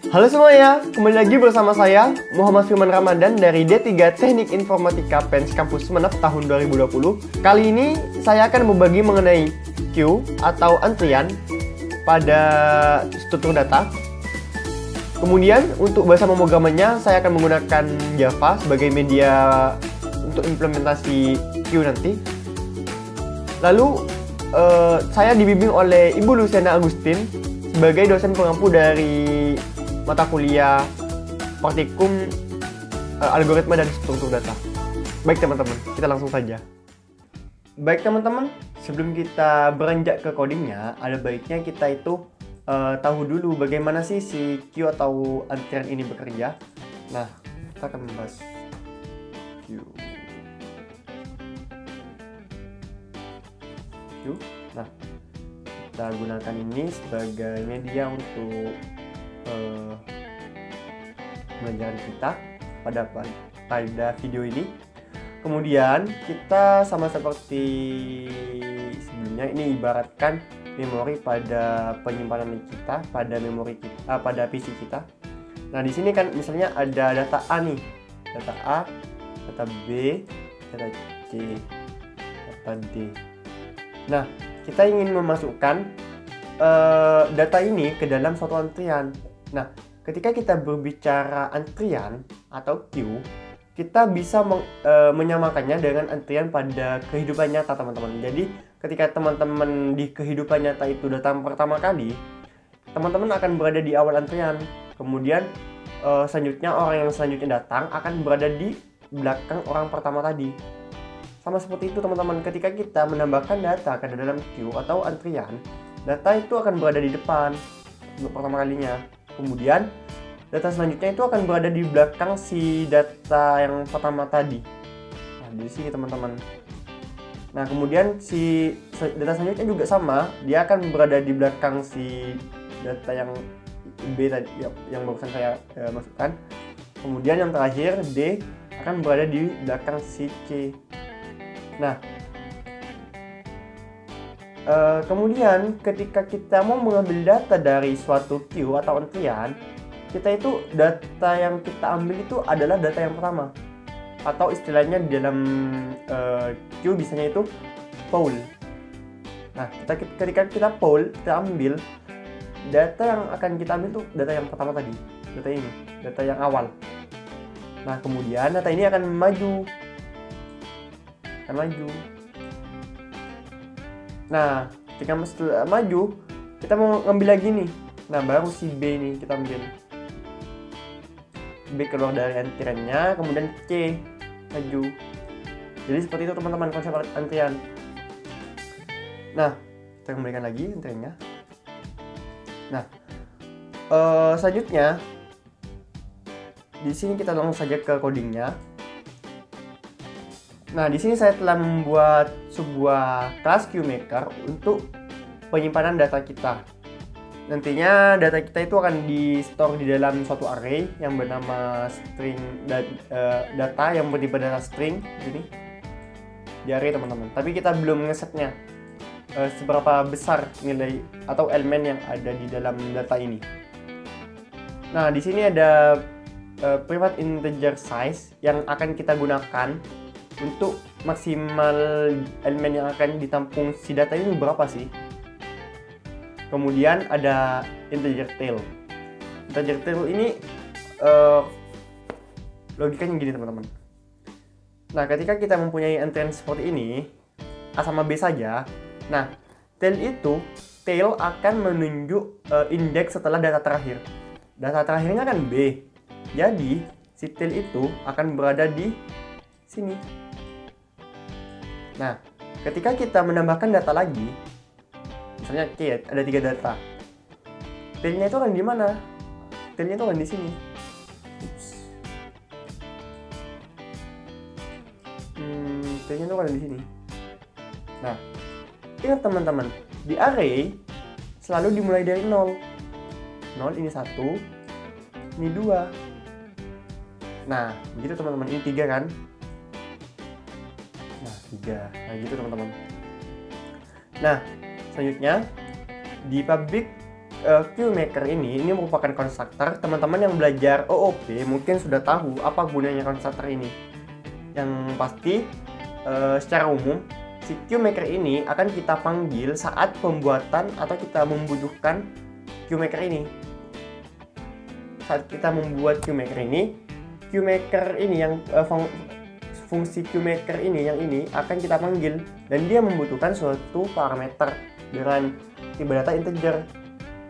Halo semuanya, kembali lagi bersama saya Muhammad Firman Ramadan dari D3 Teknik Informatika PENS Kampus Sumeneb tahun 2020. Kali ini saya akan berbagi mengenai queue atau antrian pada struktur data. Kemudian untuk bahasa pemrogramannya saya akan menggunakan Java sebagai media untuk implementasi queue nanti. Lalu saya dibimbing oleh Ibu Luciana Agustin sebagai dosen pengampu dari mata kuliah praktikum algoritma dan struktur data. Baik teman-teman, kita langsung saja. Baik teman-teman, sebelum kita beranjak ke codingnya, ada baiknya kita itu tahu dulu bagaimana sih si queue atau antrian ini bekerja. Nah, kita akan membahas queue. Nah, kita gunakan ini sebagai media untuk pembelajaran kita pada video ini. Kemudian kita sama seperti sebelumnya, ini ibaratkan memori pada penyimpanan kita pada memori kita pada PC kita. Nah, di sini kan misalnya ada data A nih, data A, data B, data C, data D. Nah, kita ingin memasukkan data ini ke dalam suatu antrian. Nah, ketika kita berbicara antrian atau queue, kita bisa menyamakannya dengan antrian pada kehidupan nyata, teman-teman. Jadi, ketika teman-teman di kehidupan nyata itu datang pertama kali, teman-teman akan berada di awal antrian. Kemudian, selanjutnya orang yang selanjutnya datang akan berada di belakang orang pertama tadi. Sama seperti itu, teman-teman. Ketika kita menambahkan data ke dalam queue atau antrian, data itu akan berada di depan untuk pertama kalinya. Kemudian data selanjutnya itu akan berada di belakang si data yang pertama tadi. Nah, di sini teman-teman. Nah, kemudian si data selanjutnya juga sama, dia akan berada di belakang si data yang B tadi, yang barusan saya masukkan. Kemudian yang terakhir D akan berada di belakang si C. Nah, kemudian ketika kita mau mengambil data dari suatu queue atau antrian, kita itu data yang kita ambil itu adalah data yang pertama, atau istilahnya di dalam queue biasanya itu pool. Nah, ketika kita pool, kita ambil data yang akan kita ambil itu data yang pertama tadi, data ini, data yang awal. Nah, kemudian data ini akan maju. Nah, ketika maju, kita mau ngambil lagi nih. Nah, baru si B nih kita ambil. B keluar dari antriannya, kemudian C maju. Jadi seperti itu teman-teman konsep antrian. Nah, kita kembalikan lagi antriannya. Nah, selanjutnya di sini kita langsung saja ke codingnya. Nah, di sini saya telah membuat sebuah kelas QMaker untuk penyimpanan data kita. Nantinya data kita itu akan di-store di dalam suatu array yang bernama string data yang bertipe data string ini di array, teman-teman. Tapi kita belum ngesetnya seberapa besar nilai atau elemen yang ada di dalam data ini. Nah, di sini ada private integer size yang akan kita gunakan untuk maksimal elemen yang akan ditampung si data ini berapa sih. Kemudian ada integer tail. Integer tail ini logikanya gini, teman-teman. Nah, ketika kita mempunyai antrian seperti ini, A sama B saja. Nah, tail akan menunjuk indeks setelah data terakhir. Data terakhirnya kan B. Jadi, si tail itu akan berada di sini. Nah, ketika kita menambahkan data lagi, misalnya ada 3 data, tailnya itu akan di mana? Tailnya itu akan di sini. Tailnya itu akan di sini. Nah, ingat teman-teman, di array selalu dimulai dari 0. 0 ini 1, ini 2. Nah, begitu teman-teman, ini 3 kan? Nah, 3. Nah, gitu teman-teman. Nah, selanjutnya di public QMaker ini merupakan konstruktor. Teman-teman yang belajar OOP mungkin sudah tahu apa gunanya konstruktor ini. Yang pasti secara umum si QMaker ini akan kita panggil saat pembuatan atau kita membutuhkan QMaker ini. Saat kita membuat QMaker ini yang fungsi QMaker ini yang ini akan kita panggil, dan dia membutuhkan suatu parameter dengan tipe data integer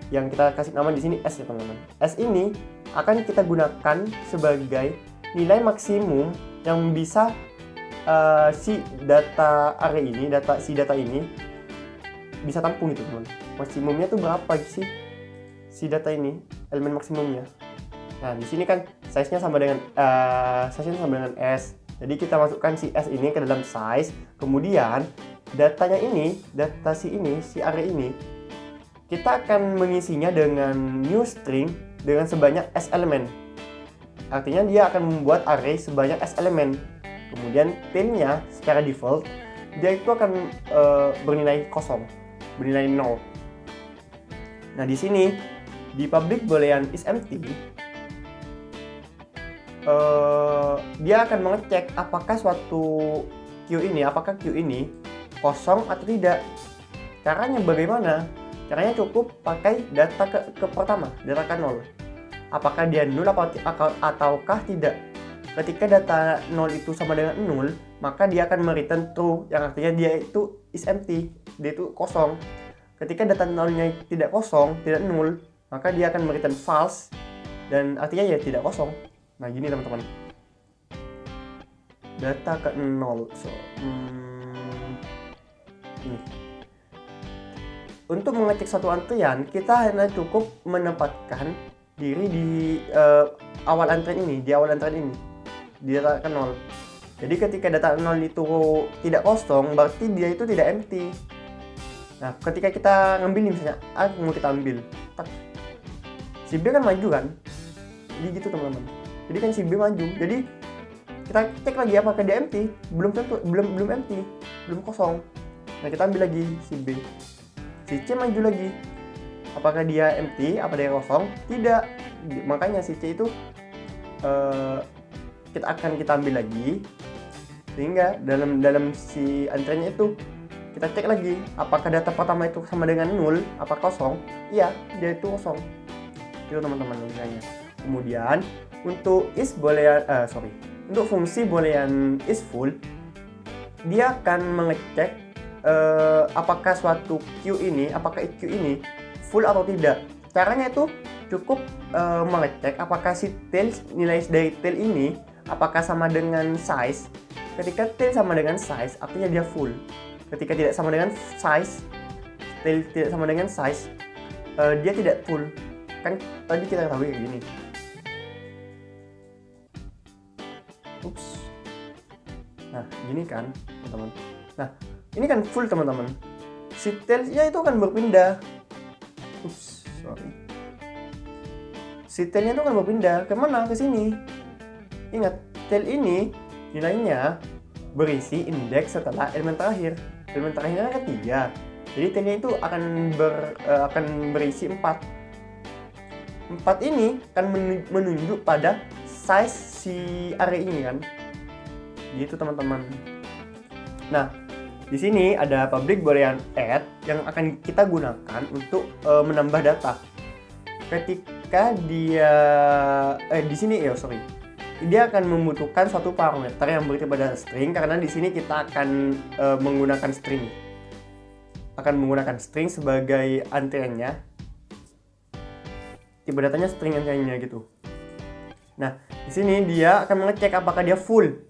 yang kita kasih nama di sini S ya teman-teman. S ini akan kita gunakan sebagai nilai maksimum yang bisa si data array ini, data ini bisa tampung gitu teman. Maksimumnya tuh berapa sih si data ini, elemen maksimumnya. Nah di sini kan size-nya sama dengan S. Jadi kita masukkan si S ini ke dalam size, kemudian datanya ini, si array ini, kita akan mengisinya dengan new string dengan sebanyak S elemen. Artinya dia akan membuat array sebanyak S elemen. Kemudian tail-nya secara default dia itu akan bernilai kosong, bernilai 0. Nah di sini di public boolean is empty, dia akan mengecek apakah Q ini kosong atau tidak. Caranya bagaimana? Caranya cukup pakai data ke pertama, data ke 0. Apakah dia 0 ataukah tidak. Ketika data 0 itu sama dengan 0, maka dia akan mereturn true, yang artinya dia itu is empty, dia itu kosong. Ketika data 0-nya tidak kosong, tidak 0, maka dia akan mereturn false, dan artinya ya tidak kosong. Nah gini teman-teman, data ke 0. Ini. Untuk mengecek suatu antrian, kita hanya cukup menempatkan diri di awal antrian ini, di data ke 0. Jadi ketika data 0 itu tidak kosong, berarti dia itu tidak empty. Nah ketika kita ngambil misalnya A, mau kita ambil, si B kan maju kan, jadi gitu teman-teman. Jadi kan si B maju, jadi kita cek lagi apakah dia empty. Belum empty, belum kosong. Nah kita ambil lagi si B, si C maju lagi, apakah dia empty, apa dia kosong? Tidak. Makanya si C itu kita ambil lagi, sehingga dalam si antriannya itu kita cek lagi apakah data pertama itu sama dengan 0, apa kosong? Iya, dia itu kosong. Itu teman-teman logikanya. Kemudian untuk untuk fungsi boolean is full, dia akan mengecek apakah suatu Q ini full atau tidak. Caranya itu cukup mengecek apakah si tail, nilai dari tail ini apakah sama dengan size. Ketika tail sama dengan size, artinya dia full. Ketika tidak sama dengan size, tail tidak sama dengan size, dia tidak full. Kan tadi kita tahu kayak gini. Nah gini kan teman-teman. Nah ini kan full teman-teman. Si tail-nya itu akan berpindah. Si tail-nya itu akan berpindah ke mana? Ke sini. Ingat, tail ini nilainya berisi indeks setelah elemen terakhir. Elemen terakhirnya kan 3. Jadi tail-nya itu akan berisi 4. 4 ini akan menunjuk pada size si array ini kan. Gitu teman-teman. Nah, di sini ada public boolean add yang akan kita gunakan untuk menambah data. Ketika dia di sini dia akan membutuhkan suatu parameter yang berarti pada string, karena di sini kita akan menggunakan string. Akan menggunakan string sebagai antriannya. Tipe datanya string antriannya gitu. Nah, di sini dia akan mengecek apakah dia full.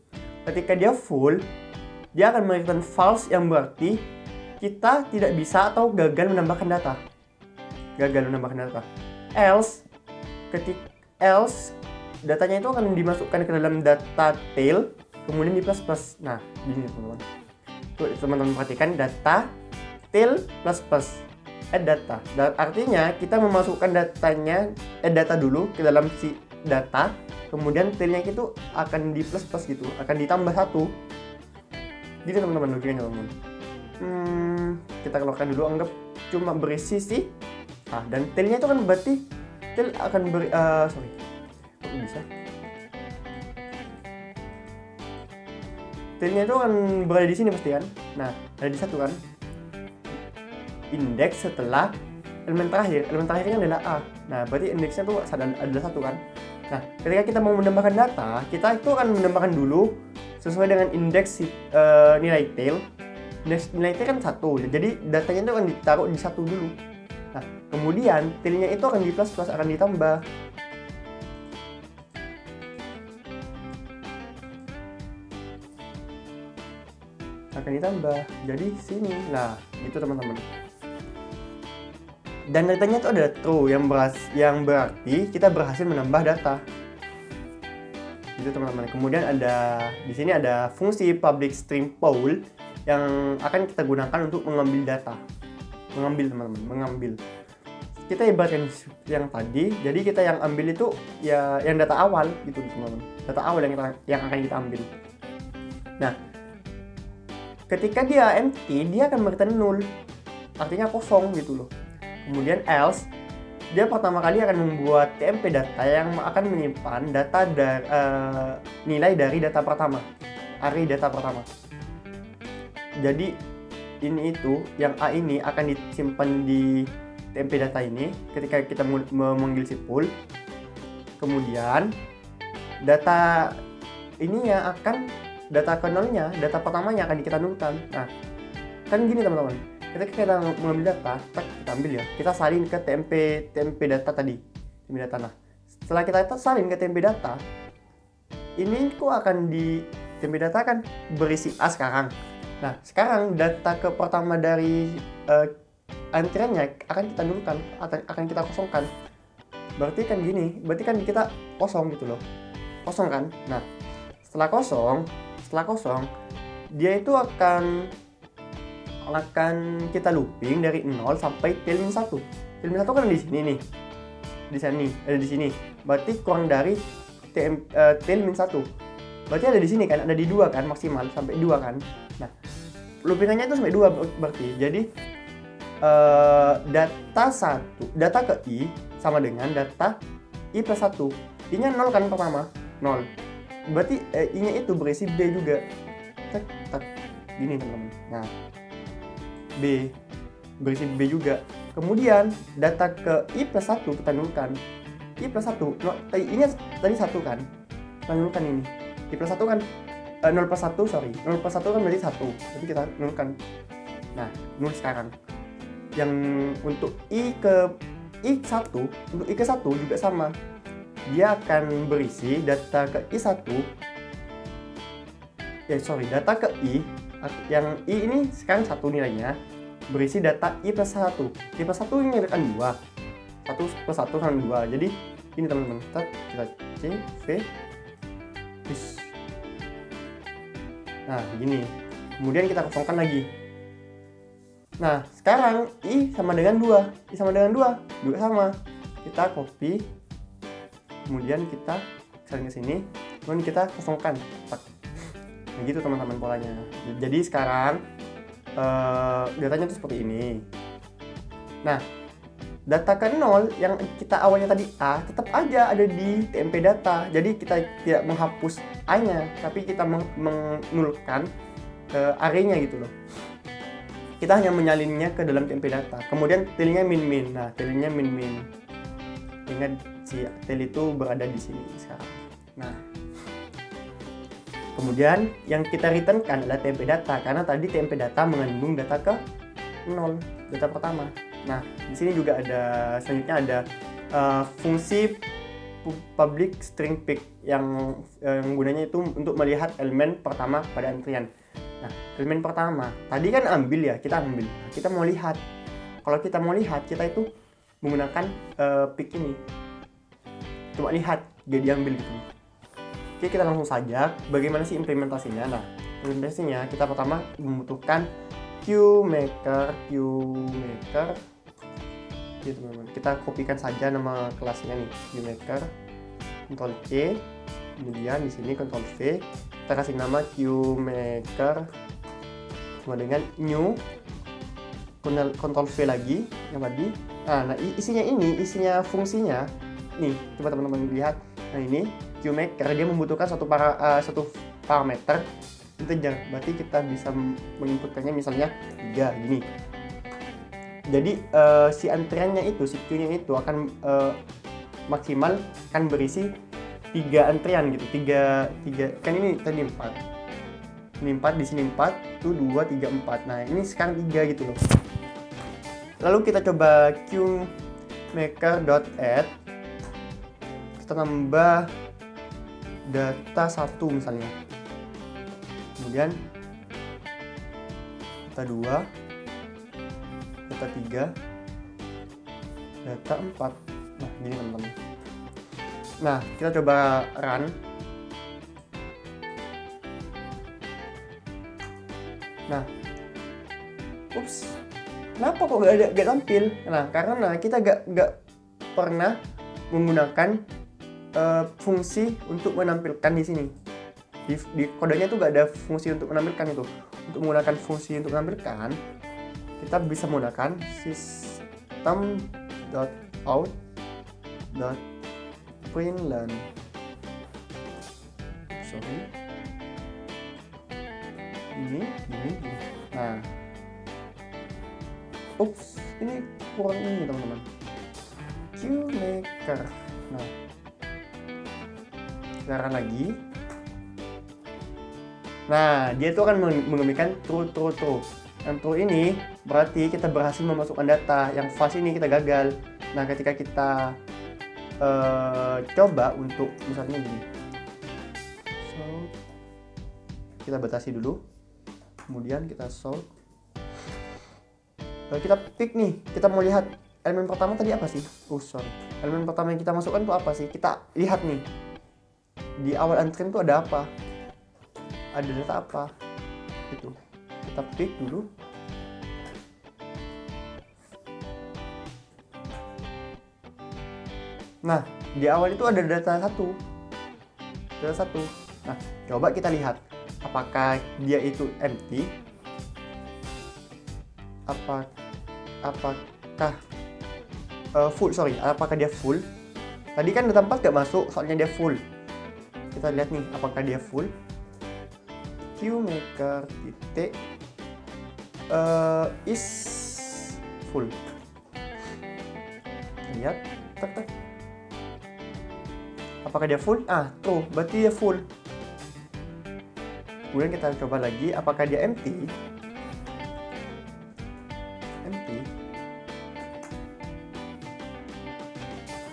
Ketika dia full, dia akan memberikan false, yang berarti kita tidak bisa atau gagal menambahkan data. Else datanya itu akan dimasukkan ke dalam data tail, kemudian di plus. Nah, gini teman-teman. Tuh teman-teman perhatikan, data tail plus. Add data. Artinya kita memasukkan data dulu ke dalam si data, kemudian tailnya itu akan di plus gitu, akan ditambah 1. Jadi teman-teman logikanya teman-teman. Kita keluarkan dulu, anggap cuma berisi si Nah, dan tailnya itu kan berarti tail akan beri sorry, kok bisa? Tailnya itu akan berada di sini pasti kan. Nah, ada di satu kan. Indeks setelah elemen terakhirnya adalah A. Nah, berarti indeksnya tuh ada satu kan. Nah, ketika kita mau menambahkan data, kita itu akan menambahkan dulu sesuai dengan indeks nilai tail. Indeks nilai tail kan 1, jadi datanya itu akan ditaruh di 1 dulu. Nah, kemudian tailnya itu akan di plus akan ditambah. Jadi sini. Nah, itu teman-teman. Dan datanya itu ada true yang berarti kita berhasil menambah data. Itu teman-teman. Kemudian ada di sini ada fungsi public string pool yang akan kita gunakan untuk mengambil data. Mengambil. Kita ibaratkan yang tadi, jadi kita yang ambil itu ya yang data awal gitu teman-teman. Data awal yang akan kita ambil. Nah, ketika dia empty, dia akan return null. Artinya kosong gitu loh. Kemudian else, dia pertama kali akan membuat TMP data yang akan menyimpan data nilai dari data pertama, array data pertama. Jadi ini itu yang A ini akan disimpan di TMP data ini ketika kita memanggil si pool. Kemudian data ini ya akan data kernelnya, data pertamanya akan kita nulkan. Nah, kan gini teman-teman. Ketika kita mengambil data, kita ambil ya, kita salin ke TMP data tadi. TMP data. Nah, setelah kita salin ke TMP data, ini kok akan di TMP data kan berisi A sekarang. Nah, sekarang data ke pertama dari antriannya akan kita nulkan, akan kita kosongkan. Berarti kan gini, berarti kan kita kosong gitu loh. Kosong kan? Nah, setelah kosong, dia itu akan kita looping dari 0 sampai tail min 1. Tail min 1 kan di sini nih. Di sini. Berarti kurang dari tail min 1. Berarti ada di sini kan, ada di 2 kan maksimal sampai 2 kan. Nah, loopingannya itu sampai 2 berarti. Jadi data ke I sama dengan data I plus 1. I-nya 0 kan pertama, 0. Berarti I-nya itu berisi B juga. Gini teman-teman. Nah, B berisi B juga. Kemudian data ke I plus 1 kita nulkan. I plus 1, I-nya tadi 1 kan. Kita nulkan ini. I plus 1 kan 0 plus 1, sorry. 0 plus 1 kan berarti 1. Jadi kita nulkan. Nah, nul sekarang. Yang untuk I1, untuk I ke 1 juga sama. Dia akan berisi data ke I1. Data ke I. Yang I ini sekarang 1 nilainya. Berisi data I plus 1. I plus 1 ini akan 2. 1 plus 1 kan 2. Jadi ini teman-teman. Kita C, V, bis. Nah, gini. Kemudian kita kosongkan lagi. Nah, sekarang I sama dengan 2. I sama dengan 2. Juga sama. Kita copy. Kemudian kita salin ke sini. Kemudian kita kosongkan. Nah, gitu teman-teman polanya. Jadi sekarang datanya tuh seperti ini. Nah, data ke 0 yang kita awalnya tadi A tetap aja ada di TMP data. Jadi kita tidak menghapus A-nya, tapi kita menulkan array-nya gitu loh. Kita hanya menyalinnya ke dalam TMP data. Kemudian tail-nya min-min. Nah, tail-nya min-min. Ingat si tail itu berada di sini sekarang. Nah, kemudian yang kita returnkan adalah TMP data, karena tadi TMP data mengandung data ke 0, data pertama. Nah, di sini juga ada selanjutnya ada fungsi public string pick yang gunanya itu untuk melihat elemen pertama pada antrian. Nah, elemen pertama tadi kan ambil ya, kita ambil. Nah, kita mau lihat. Kalau kita mau lihat, kita itu menggunakan pick ini. Cuma lihat dia diambil gitu. Oke, kita langsung saja bagaimana sih implementasinya. Nah, implementasinya kita pertama membutuhkan QMaker. Oke teman-teman, kita kopikan saja nama kelasnya nih, QMaker. Ctrl C, kemudian di sini Ctrl V, kita kasih nama QMaker sama dengan new Ctrl V lagi yang tadi. Nah, isinya fungsinya nih, coba teman-teman lihat. Nah, ini QMaker dia membutuhkan satu parameter integer, berarti kita bisa menginputkannya misalnya 3 gini. Jadi si antriannya itu, si queue-nya itu akan maksimal akan berisi 3 antrian gitu. 3 kan ini tadi 4. Ini 4, di sini 4, itu 2, 3, 4. Nah, ini sekarang 3 gitu loh. Lalu kita coba QMaker.add. Kita tambah data 1 misalnya. Kemudian data 2, data 3, data 4. Nah, gini teman-teman. Nah, kita coba run. Nah, ups, kenapa kok gak tampil? Nah, karena kita gak pernah menggunakan fungsi untuk menampilkan di sini. Di kodenya tuh gak ada fungsi untuk menampilkan itu. Untuk menggunakan fungsi untuk menampilkan, kita bisa menggunakan system.out.println. Ini. Nah, ups, ini kurang ini teman-teman. QMaker. Nah, sekarang lagi. Nah, dia itu akan mengembalikan true. Dan true ini berarti kita berhasil memasukkan data. Yang false ini kita gagal. Nah, ketika kita coba untuk misalnya gini, kita batasi dulu, kemudian kita solve. Kita pick nih, kita mau lihat elemen pertama tadi apa sih? Elemen pertama yang kita masukkan itu apa sih? Kita lihat nih, di awal antrian itu ada apa? Ada data apa? Itu kita pick dulu. Nah, di awal itu ada data 1. Nah, coba kita lihat apakah dia itu empty, apakah full, apakah dia full. Tadi kan data 4 gak masuk, soalnya dia full. Kita lihat nih apakah dia full. QMaker titik is full. Lihat, tek. Apakah dia full? True, berarti dia full. Kemudian kita coba lagi, apakah dia empty?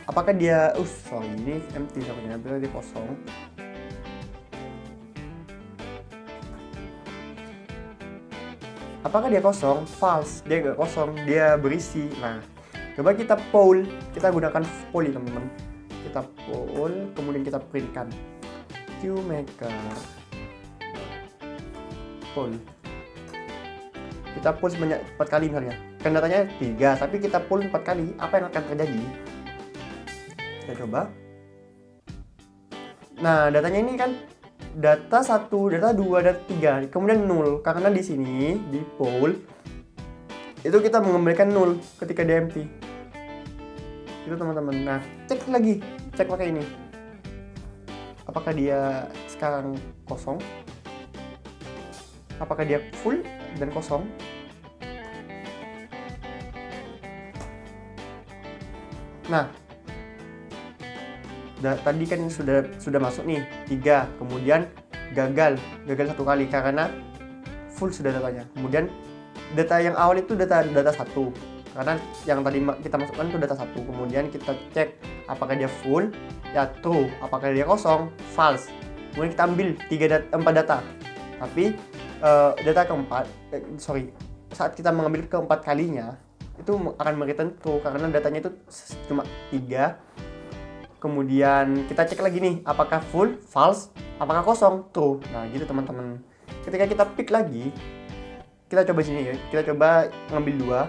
Apakah dia, ini empty sebenarnya, berarti dia kosong. Apakah dia kosong? False, dia gak kosong, dia berisi. Nah, coba kita poll, kita gunakan poll teman-teman. Kita poll, kemudian kita printkan QMaker poll. Kita poll sebanyak 4 kali misalnya. Kan datanya 3, tapi kita poll 4 kali. Apa yang akan terjadi? Kita coba. Nah, datanya ini kan data 1, data 2, data 3, kemudian 0. Karena di sini di poll itu kita mengembalikan 0 ketika dia empty. Itu teman-teman. Nah, cek lagi, cek pakai ini. Apakah dia sekarang kosong? Apakah dia full dan kosong? Nah, tadi kan sudah masuk nih 3, kemudian gagal 1 kali karena full sudah datanya. Kemudian data yang awal itu data 1, karena yang tadi kita masukkan itu data 1. Kemudian kita cek apakah dia full, ya true. Apakah dia kosong, false. Kemudian kita ambil 4 data. Tapi data keempat, saat kita mengambil keempat kalinya itu akan memberikan true karena datanya itu cuma 3. Kemudian kita cek lagi nih, apakah full, false, apakah kosong, true. Nah, gitu teman-teman. Ketika kita pick lagi, kita coba sini ya. Kita coba ngambil 2.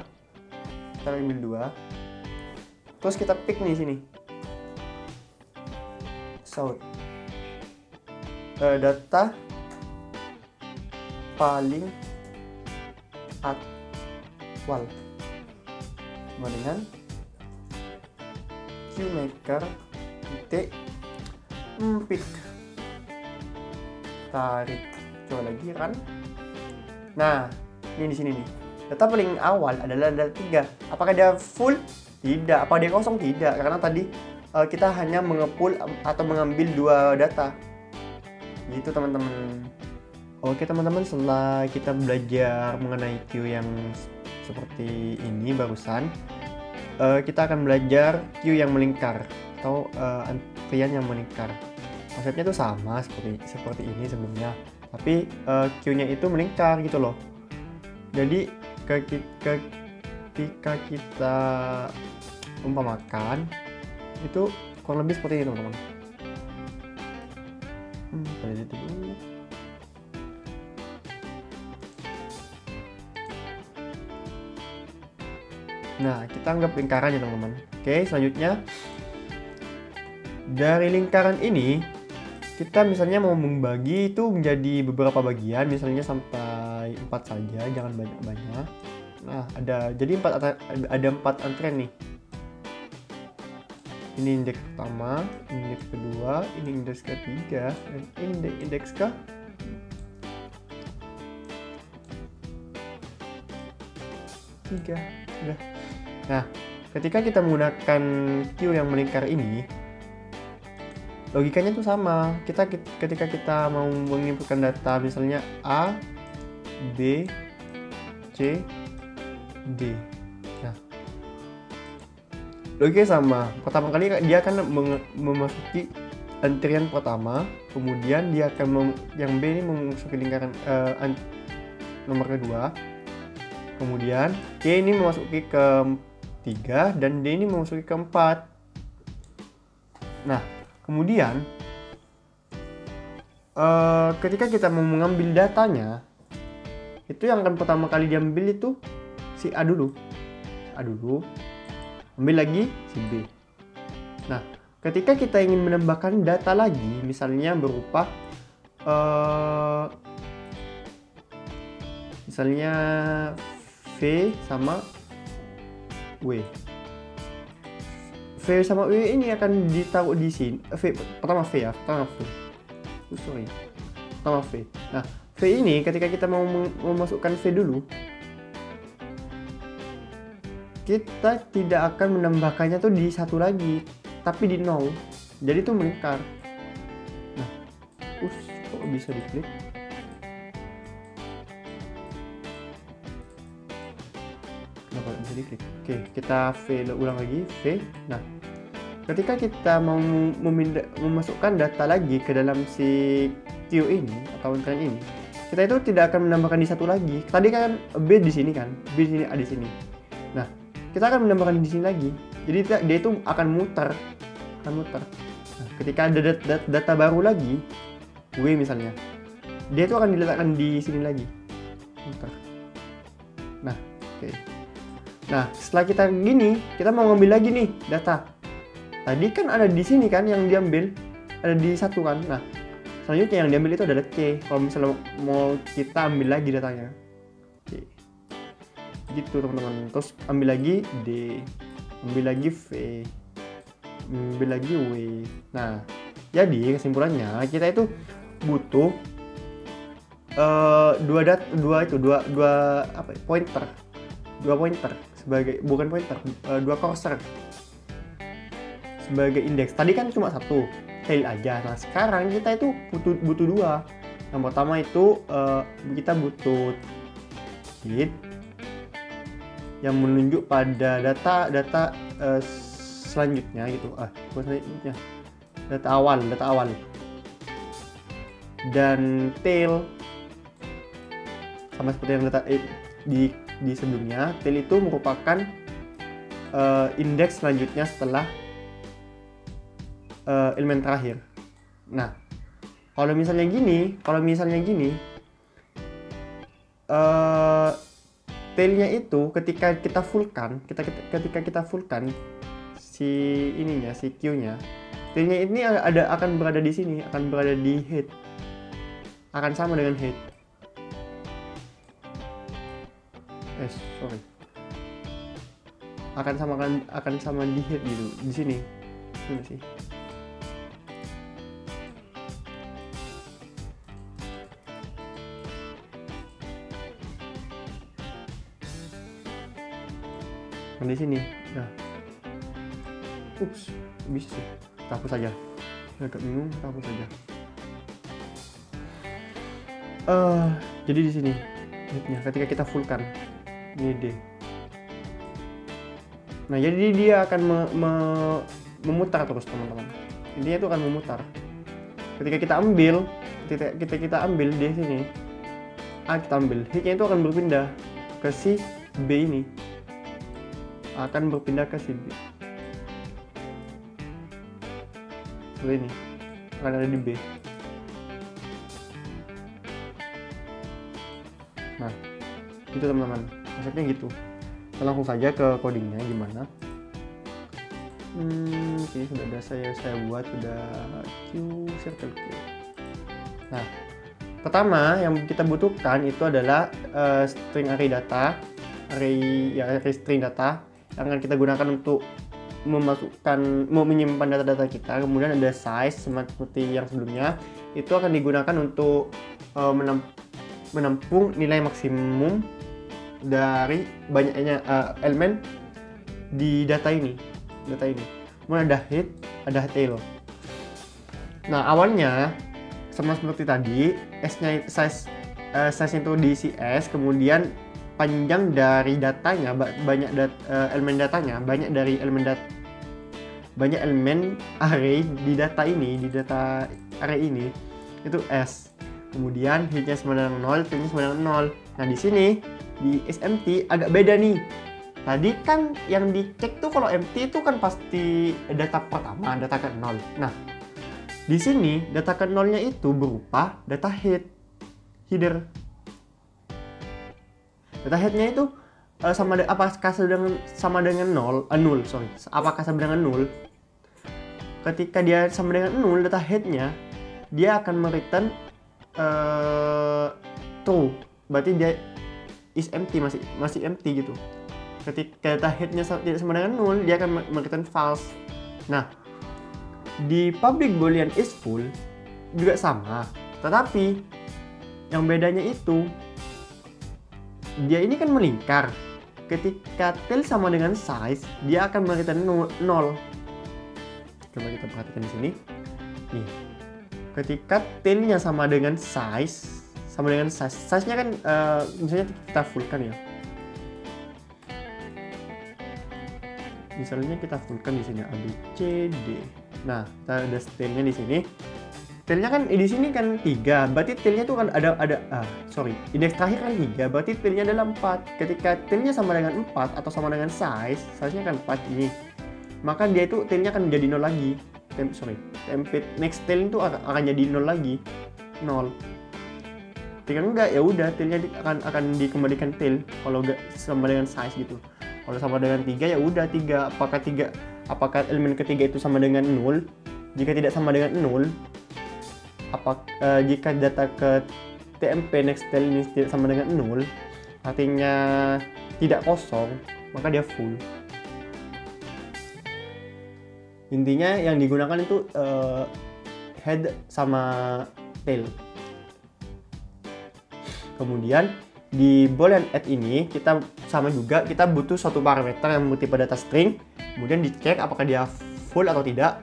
Kita ambil 2. Terus kita pick nih sini. Data paling visual sama dengan QMaker titik empik, tarik, coba lagi run. Nah, ini di sini nih. Data paling awal adalah data 3. Apakah dia full? Tidak. Apakah dia kosong? Tidak. Karena tadi kita hanya mengepul atau mengambil 2 data. Gitu teman-teman. Oke teman-teman, setelah kita belajar mengenai queue yang seperti ini barusan, kita akan belajar queue yang melingkar atau antrian yang melingkar. Konsepnya itu sama seperti ini sebelumnya, tapi queue-nya itu melingkar gitu loh. Jadi ketika kita umpamakan itu kurang lebih seperti ini teman-teman. Nah, kita anggap lingkaran ya teman-teman. Oke, selanjutnya dari lingkaran ini kita misalnya mau membagi itu menjadi beberapa bagian, misalnya sampai 4 saja, jangan banyak-banyak. Nah, ada 4 antrian nih. Ini indeks pertama, indeks kedua, ini indeks ketiga, dan ini indeks ke tiga. Udah. Nah, ketika kita menggunakan queue yang melingkar ini, logikanya tuh sama. Ketika kita mau menginputkan data misalnya A, B, C, D. Nah, logikanya sama. Pertama kali dia akan memasuki antrian pertama, kemudian dia akan yang B ini memasuki lingkaran nomor kedua, kemudian C ini memasuki ke 3 dan D ini memasuki ke 4. Nah, kemudian ketika kita mau mengambil datanya, itu yang akan pertama kali diambil itu si A dulu. Ambil lagi si B. Nah, ketika kita ingin menambahkan data lagi, misalnya berupa misalnya V sama W. V sama W ini akan ditaruh di sini. Pertama V. Pertama V. Nah, V ini ketika kita mau memasukkan V dulu, kita tidak akan menambahkannya tuh di 1 lagi, tapi di 0. Jadi itu melingkar. Nah, kok bisa diklik? Kenapa bisa diklik? Oke, kita V ulang lagi, V. Nah, ketika kita mau memasukkan data lagi ke dalam si queue ini atau antrian ini, kita itu tidak akan menambahkan di 1 lagi. Tadi kan B di sini kan, B di sini, A di sini. Nah, kita akan menambahkan di sini lagi. Jadi dia itu akan muter. Nah, ketika ada data baru lagi, W misalnya, dia itu akan diletakkan di sini lagi, muter. Nah, oke. Nah, setelah kita gini, kita mau ngambil lagi nih data. Tadi kan ada di sini kan yang diambil, ada di 1 kan. Nah, selanjutnya yang diambil itu adalah C. Kalau misalnya mau kita ambil lagi datanya, C. Gitu teman-teman. Terus ambil lagi D, ambil lagi V, ambil lagi W. Nah, jadi kesimpulannya kita itu butuh dua pointer sebagai, bukan pointer, 2 cursor sebagai indeks. Tadi kan cuma 1 tail aja. Nah, sekarang kita itu butuh 2. Yang pertama itu kita butuh head yang menunjuk pada data selanjutnya gitu. Selanjutnya data awal. Dan tail sama seperti yang data di sebelumnya. Tail itu merupakan indeks selanjutnya setelah elemen terakhir. Nah, kalau misalnya gini, tailnya itu ketika kita fullkan si ininya, si queue-nya, tailnya ini akan berada di sini, akan berada di head, akan sama dengan head. akan sama di hit gitu di sini. Ini sih. Di sini. Nah. Ups, bisa sih. Kita hapus saja. Agak bingung, kita hapus saja. Jadi di sini hitnya ketika kita fullkan ini D. Nah, jadi dia akan memutar terus teman-teman. Intinya itu akan memutar. Ketika kita ambil di sini, kita ambil, hitnya itu akan berpindah ke si B ini. Akan berpindah ke si B. Seperti ini. Akan ada di B. Nah, itu teman-teman. Konsepnya gitu. Kita langsung saja ke codingnya gimana. Ini sudah ada saya buat sudah Q circle Q. Nah, pertama yang kita butuhkan itu adalah string array data, array string data yang akan kita gunakan untuk menyimpan data-data kita. Kemudian ada size seperti yang sebelumnya, itu akan digunakan untuk menampung nilai maksimum dari banyaknya elemen di data ini. Kemudian ada head, ada tail. Nah, awalnya sama seperti tadi, S-nya size itu diisi S, kemudian panjang dari datanya, elemen datanya, banyak elemen array di data array ini itu S. Kemudian hitnya sama dengan 0, tailnya sama dengan 0. Nah, di sini di SMT agak beda nih. Tadi kan yang dicek tuh kalau empty itu kan pasti data pertama, data ke 0. Nah, di sini data ke 0-nya itu berupa data header. Data headnya itu apakah sama dengan 0? Apakah sama dengan 0? Ketika dia sama dengan 0, data headnya dia akan mereturn true. Berarti dia is empty, masih empty gitu. Ketika data headnya tidak sama dengan 0, dia akan mereturn false. Nah, di public boolean is full juga sama, tetapi yang bedanya itu dia ini kan melingkar. Ketika tail sama dengan size, dia akan mereturn 0. Coba kita perhatikan di sini. Nih. Ketika tailnya sama dengan size-nya kan misalnya kita fullkan ya. Misalnya kita fullkan di sini A B C D. Nah, kita ada tailnya di sini. Tailnya kan di sini kan 3, berarti tailnya itu kan indeks terakhir kan 3, berarti tailnya adalah 4. Ketika tailnya sama dengan 4 atau sama dengan size-nya kan 4 ini, maka dia itu tailnya akan menjadi 0 lagi. Next tail itu akan jadi 0 lagi. 0. Jika enggak, ya udah tailnya akan dikembalikan tail kalau enggak sama dengan size gitu. Kalau sama dengan 3 ya udah 3. Apakah elemen ketiga itu sama dengan 0? Jika tidak sama dengan 0, jika data ke TMP next tail ini tidak sama dengan 0, artinya tidak kosong, maka dia full. Intinya yang digunakan itu head sama tail. Kemudian di boolean add ini kita butuh suatu parameter yang bertipe data string, kemudian dicek apakah dia full atau tidak.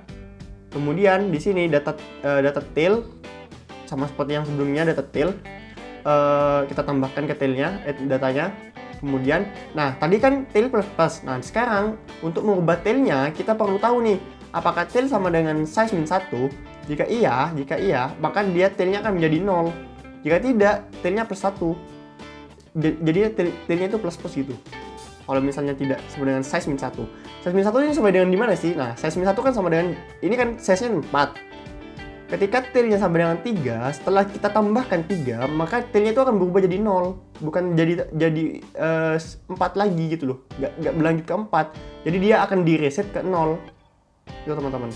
Kemudian di sini data tail sama seperti yang sebelumnya, data tail kita tambahkan ke tailnya datanya. Kemudian, nah tadi kan tail plus. Nah, sekarang untuk mengubah tailnya kita perlu tahu nih, apakah tail sama dengan size min 1? Jika iya, maka dia tailnya akan menjadi 0. Jika tidak, tailnya plus 1. Jadi tailnya itu plus gitu. Kalau misalnya tidak sama dengan size min 1. Size min 1 ini sama dengan di mana sih? Nah, size min 1 kan sama dengan, ini kan size-nya 4. Ketika tailnya sama dengan 3, setelah kita tambahkan 3, maka tailnya itu akan berubah jadi 0. Bukan jadi 4 lagi gitu loh. Nggak berlanjut ke 4. Jadi dia akan di-reset ke 0. Itu teman-teman.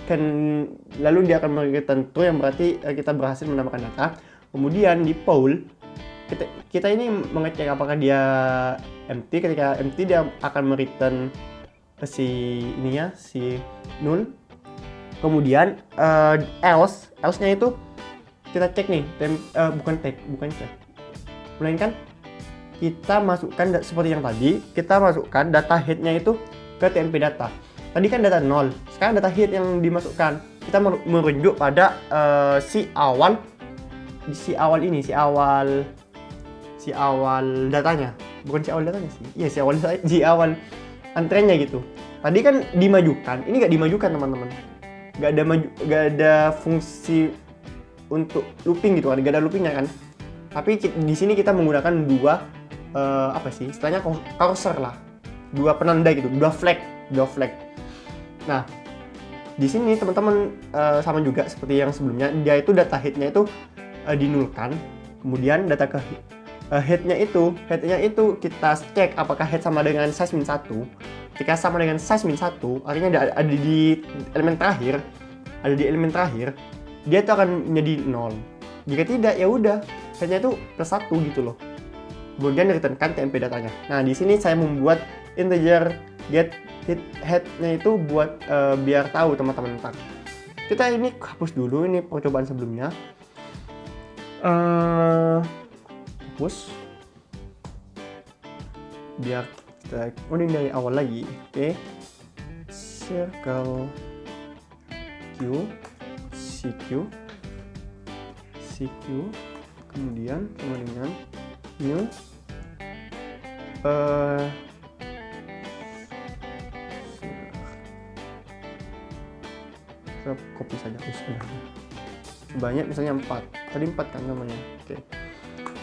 Dan lalu dia akan memberikan true yang berarti kita berhasil menambahkan data. Kemudian di poll, kita ini mengecek apakah dia empty. Ketika empty dia akan mereturn si ininya, si null. Kemudian else-nya itu kita cek nih, bukan cek, melainkan kita masukkan seperti yang tadi, kita masukkan data head-nya itu ke TMP data. Tadi kan data 0, sekarang data head yang dimasukkan. Kita merujuk pada si awal datanya. Bukan si awal datanya sih. Iya, si awal antreannya gitu. Tadi kan dimajukan, ini nggak dimajukan teman-teman. Nggak ada fungsi untuk looping gitu kan, nggak ada loopingnya kan. Tapi di sini kita menggunakan dua istilahnya cursor lah, dua penanda gitu, dua flag. Nah, di sini teman-teman sama juga seperti yang sebelumnya, dia itu data headnya itu dinulkan, kemudian data ke headnya itu kita cek apakah head sama dengan size min 1. Jika sama dengan size min 1, artinya ada di elemen terakhir, dia itu akan menjadi 0. Jika tidak, ya udah, headnya itu plus 1 gitu loh. Kemudian returnkan TMP datanya. Nah, di sini saya membuat integer get head-nya itu buat biar tahu teman-teman ntar. Kita ini hapus dulu ini percobaan sebelumnya. Hapus. Biar kita udah dari awal lagi. Oke. Circle CQ, kemudian sama dengan new kita copy saja sebanyak misalnya 4. Tadi 4 kan namanya. Oke.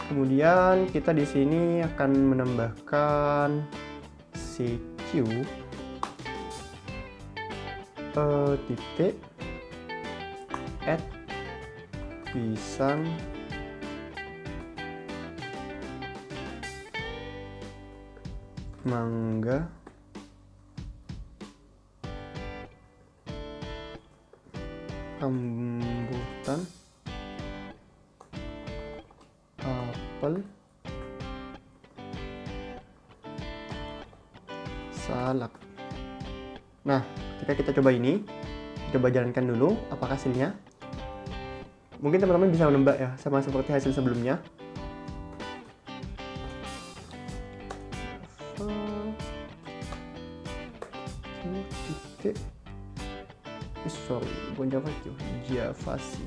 Kemudian kita di sini akan menambahkan CQ titik add pisang mangga rambutan apel salak. Nah, ketika kita coba ini, coba jalankan dulu apakah hasilnya. Mungkin teman-teman bisa menebak ya, sama seperti hasil sebelumnya. Bukan Javasi.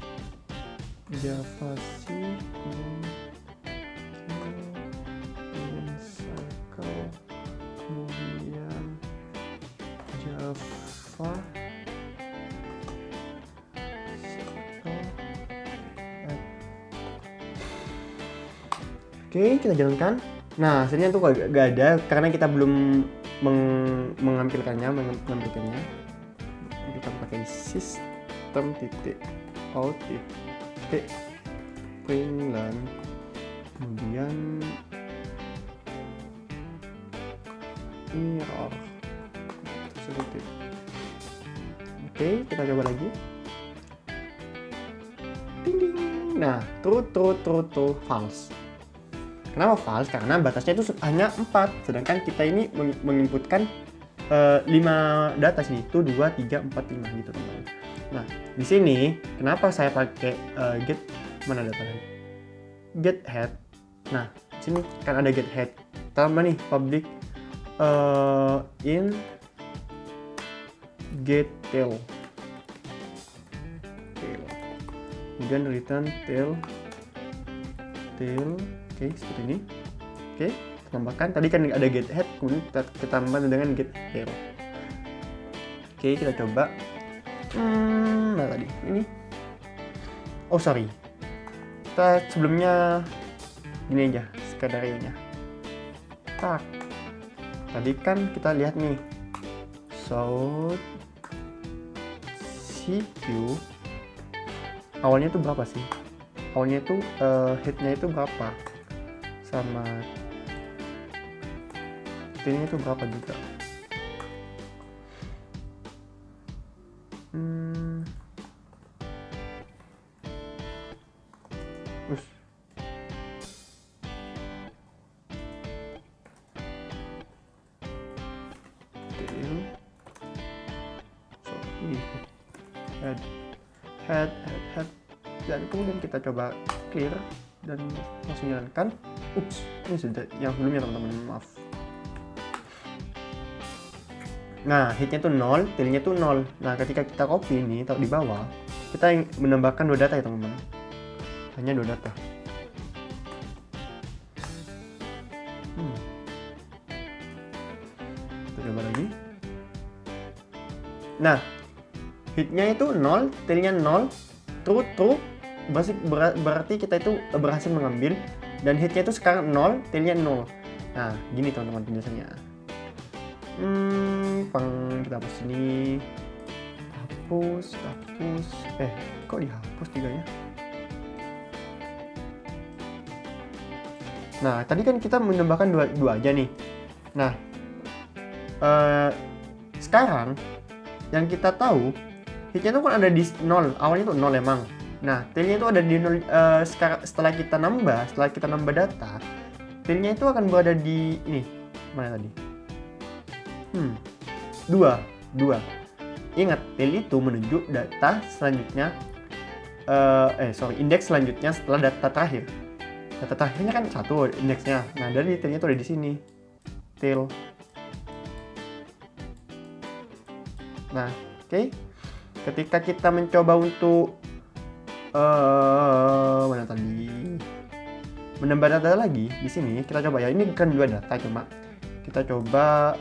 Kemudian circle, kemudian Java. Oke, kita jalankan. Nah, hasilnya tuh gak ada karena kita belum mengambilkannya. Kita pakai sistem titik out titik println, kemudian error. Oke, kita coba lagi. Ding ding. Nah, true false. Kenapa false? Karena batasnya itu hanya 4, sedangkan kita ini menginputkan 5 data sih, itu 2, 3, 4, 5 gitu teman-teman. Nah, di sini kenapa saya pakai get mana datanya? Get head. Nah, di sini kan ada get head. Tambah nih public in get tail. Kemudian return tail. Oke, seperti ini. Oke, tambahkan. Tadi kan ada get head, kemudian kita tambah dengan get tail. Oke, kita coba. Nah tadi ini. Oh sorry. Kita sebelumnya gini aja skenario-nya. Tak. Tadi kan kita lihat nih. South CQ awalnya itu berapa sih? Awalnya itu headnya itu berapa? Sama tailnya itu berapa juga? tail, sorry, head, dan kemudian kita coba clear dan langsung jalankan. Ups, ini sudah yang sebelumnya teman-teman, maaf. Nah, hitnya tuh 0, tailnya tuh 0. Nah, ketika kita copy ini, taruh di bawah, kita menambahkan 2 data ya teman-teman. Hanya 2 data. Kita coba lagi. Nah, hitnya itu 0, tailnya 0, true, berarti kita itu berhasil mengambil, dan hitnya itu sekarang 0, tailnya 0. Nah, gini teman-teman penjelasannya. Kita hapus ini, hapus, kok dihapus tiganya? Nah, tadi kan kita menambahkan dua aja nih. Nah, sekarang yang kita tahu hitnya itu kan ada di 0, awalnya tuh 0 emang. Nah, tailnya itu ada di 0. Setelah kita nambah data, tailnya itu akan berada di ini, mana tadi? 2. Ingat, tail itu menunjuk data selanjutnya, indeks selanjutnya setelah data terakhir. Data terakhirnya kan 1 indeksnya. Nah, dari tailnya itu ada di sini, tail. Nah, oke. Ketika kita mencoba untuk mana tadi? Menambah data lagi di sini, kita coba ya. Ini bukan 2 data, cuma kita coba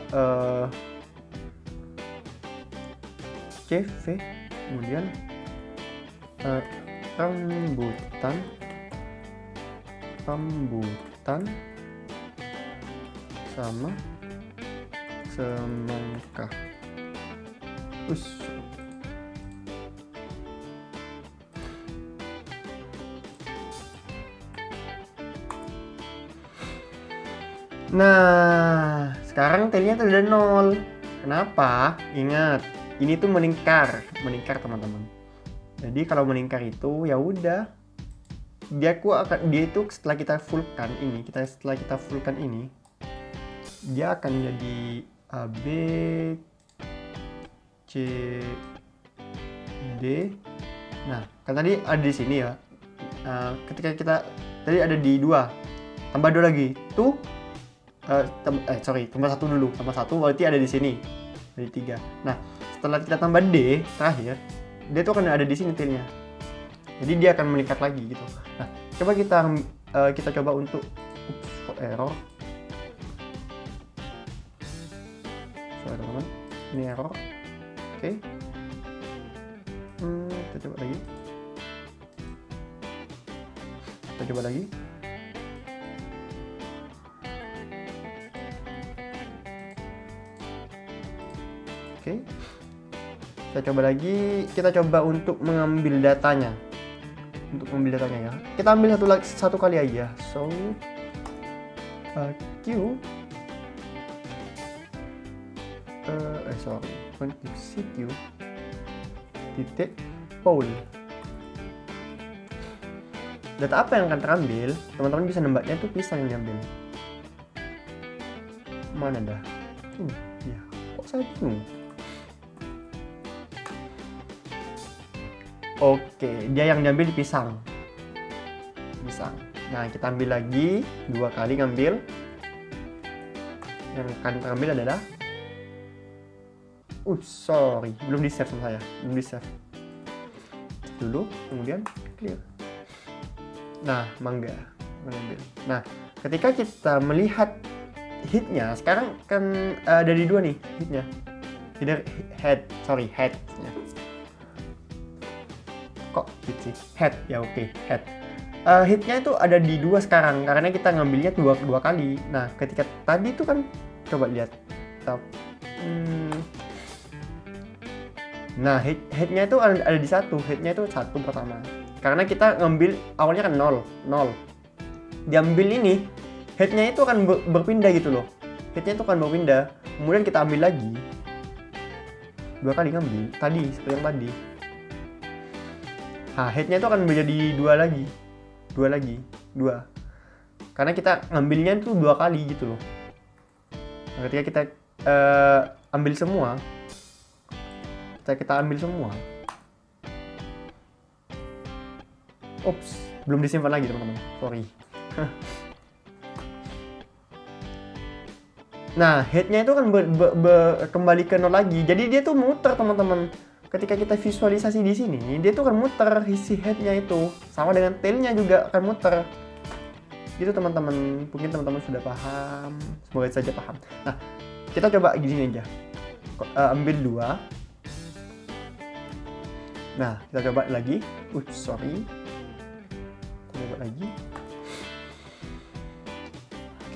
CV, kemudian rambutan sama semangka. Nah, sekarang tailnya tuh udah 0. Kenapa? Ingat, ini tuh meningkar teman-teman. Jadi kalau meningkar itu ya udah, dia itu setelah kita fullkan ini, dia akan jadi A, B, C, D. Nah, kan tadi ada di sini ya. Ketika kita tadi ada di 2, tambah 2 lagi tuh. Tambah 1 dulu. Tambah 1 berarti ada di sini. Ada 3. Nah, setelah kita tambah D terakhir, D itu akan ada di sini tailnya. Jadi dia akan meningkat lagi gitu. Nah, coba kita coba untuk error. Sorry teman-teman, ini error. Oke. Kita coba lagi. Oke. Kita coba untuk mengambil datanya. Ya. Kita ambil satu kali aja. So, Q CQ titik poll. Data apa yang akan terambil? Teman-teman bisa nembaknya itu pisang yang diambil. Mana dah? Ya, kok saya bingung? Oke, dia yang diambil di pisang. Nah, kita ambil lagi 2 kali ngambil. Yang akan terambil adalah belum di save sama saya. Dulu, kemudian clear. Nah, mangga mengambil. Nah, ketika kita melihat hitnya, sekarang kan ada di 2 nih hitnya. Head. Kok hit sih? Head, ya oke, head. Hitnya itu ada di 2 sekarang, karena kita ngambilnya dua kali. Nah, ketika tadi itu kan, coba lihat. Nah, hitnya itu ada di 1, hitnya itu 1 pertama. Karena kita ngambil awalnya kan 0. Diambil ini, hitnya itu akan berpindah gitu loh. Hitnya itu akan berpindah. Kemudian kita ambil lagi. 2 kali ngambil, tadi, seperti yang tadi. Nah, hitnya itu akan menjadi 2 lagi. Karena kita ngambilnya itu 2 kali gitu loh. Nah, ketika kita ambil semua, kita ambil semua. Ups, belum disimpan lagi teman-teman, sorry. Nah, headnya itu kan kembali ke nol lagi. Jadi dia tuh muter teman-teman. Ketika kita visualisasi di sini, dia tuh akan muter isi headnya itu. Sama dengan tailnya juga akan muter. Gitu teman-teman. Mungkin teman-teman sudah paham. Semoga saja paham. Nah, kita coba gini aja. Ambil 2. Nah, kita coba lagi. Sorry. Kita coba lagi.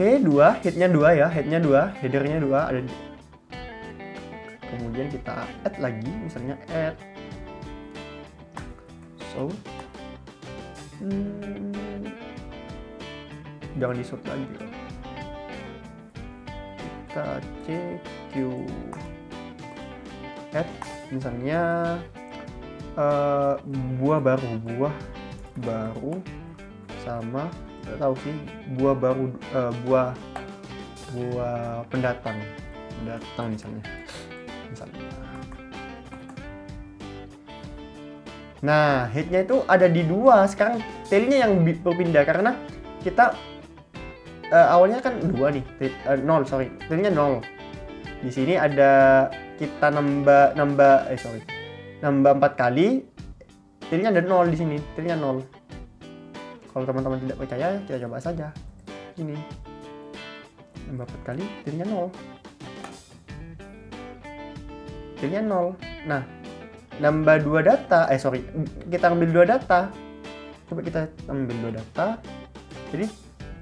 Oke, 2, headnya 2 ya, headnya 2, headernya 2 ada. Kemudian kita add lagi, misalnya add. So, jangan di sort lagi. Kita CQ add, misalnya buah baru sama, nggak tahu sih, buah baru, buah pendatang misalnya. Nah, headnya itu ada di 2. Sekarang tailnya yang berpindah karena kita awalnya kan 2 nih, 0, sorry, tailnya 0. Di sini ada kita nambah 4 kali, tailnya ada 0 di sini, tailnya 0. Kalau teman-teman tidak percaya, kita coba saja. Ini nambah 4 kali, tailnya 0. Tailnya 0. Nah, nambah 2 data, kita ambil 2 data. Coba kita ambil 2 data. Jadi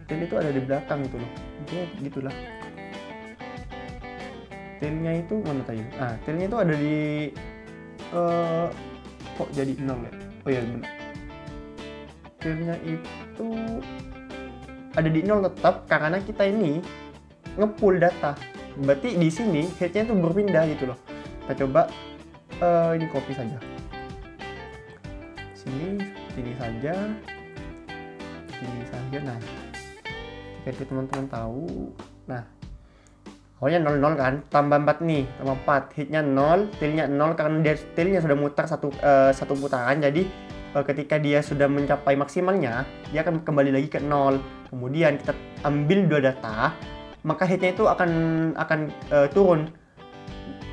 tail itu ada di belakang gitu loh. Intinya gitulah. Tailnya itu mana tadi? Tailnya itu ada di kok jadi 0 ya? Oh iya benar. Tailnya itu ada di 0 tetap karena kita ini nge-pull data. Berarti di sini headnya itu berpindah gitu loh. Kita coba ini copy saja. Sini saja. Nah, jika teman-teman tahu, nah awalnya 0 kan, tambah 4 nih, tambah 4, hitnya 0, tailnya 0 karena dia tailnya sudah muter satu putaran. Jadi ketika dia sudah mencapai maksimalnya, dia akan kembali lagi ke 0. Kemudian kita ambil 2 data, maka hitnya itu akan turun.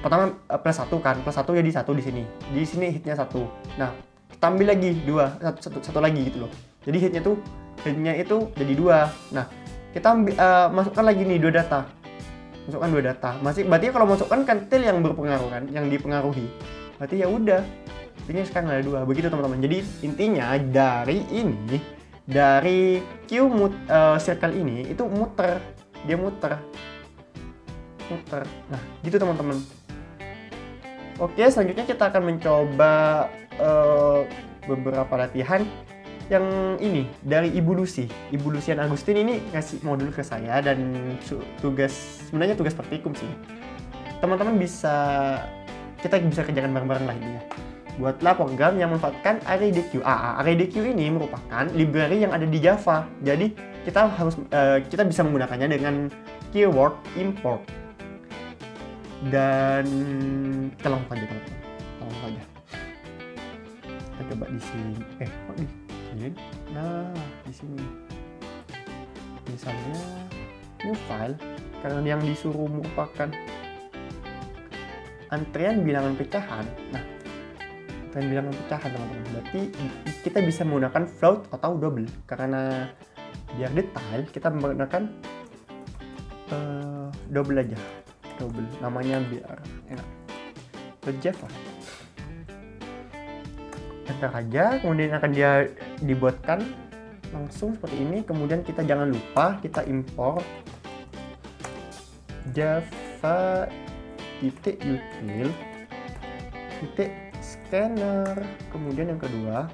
Pertama plus 1 kan, plus 1 jadi 1 di sini. Di sini hitnya 1. Nah, kita ambil lagi 2, satu lagi gitu loh. Jadi hitnya itu jadi 2. Nah, kita masukkan lagi nih 2 data. Masukkan 2 data. Berarti kalau masukkan kan tail yang berpengaruh kan, yang dipengaruhi. Berarti ya udah. Intinya sekarang ada 2. Begitu teman-teman. Jadi intinya dari Q circle ini itu muter. Dia muter. Nah, gitu teman-teman. Oke, selanjutnya kita akan mencoba beberapa latihan yang ini dari Ibu Lucian Agustin ini ngasih modul ke saya dan sebenarnya tugas praktikum sih. Teman-teman kita bisa kerjakan bareng-bareng lah ini ya. Buatlah program yang memanfaatkan ArrayDQ. ArrayDQ ini merupakan library yang ada di Java. Jadi kita bisa menggunakannya dengan keyword import. Dan kita langsung saja teman-teman. Kita coba di sini. Kok di sini? Nah, di sini. Misalnya new file, karena yang disuruh merupakan antrian bilangan pecahan. Nah, antrian bilangan pecahan teman-teman. Berarti kita bisa menggunakan float atau double. Karena biar detail, kita menggunakan double aja. Double, namanya biar enak. Java. Enter aja, kemudian akan dia dibuatkan langsung seperti ini. Kemudian kita jangan lupa kita import java util scanner. Kemudian yang kedua,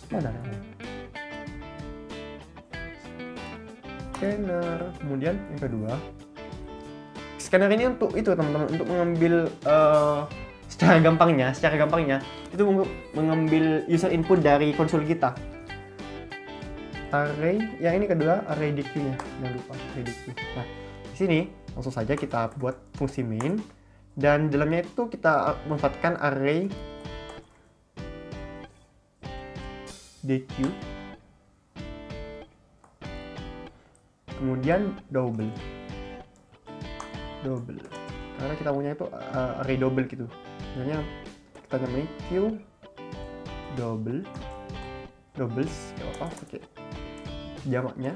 mana scanner. Kemudian yang kedua, scanner ini untuk itu teman-teman, untuk mengambil secara gampangnya itu mengambil user input dari konsol kita. Array yang ini kedua, ArrayDQ nya, jangan lupa ArrayDQ. Nah, di di sini langsung saja kita buat fungsi main, dan dalamnya itu kita memanfaatkan array dq, kemudian double, karena kita punya itu array double gitu, misalnya kita namanya q doubles, gak apa pakai jamaknya,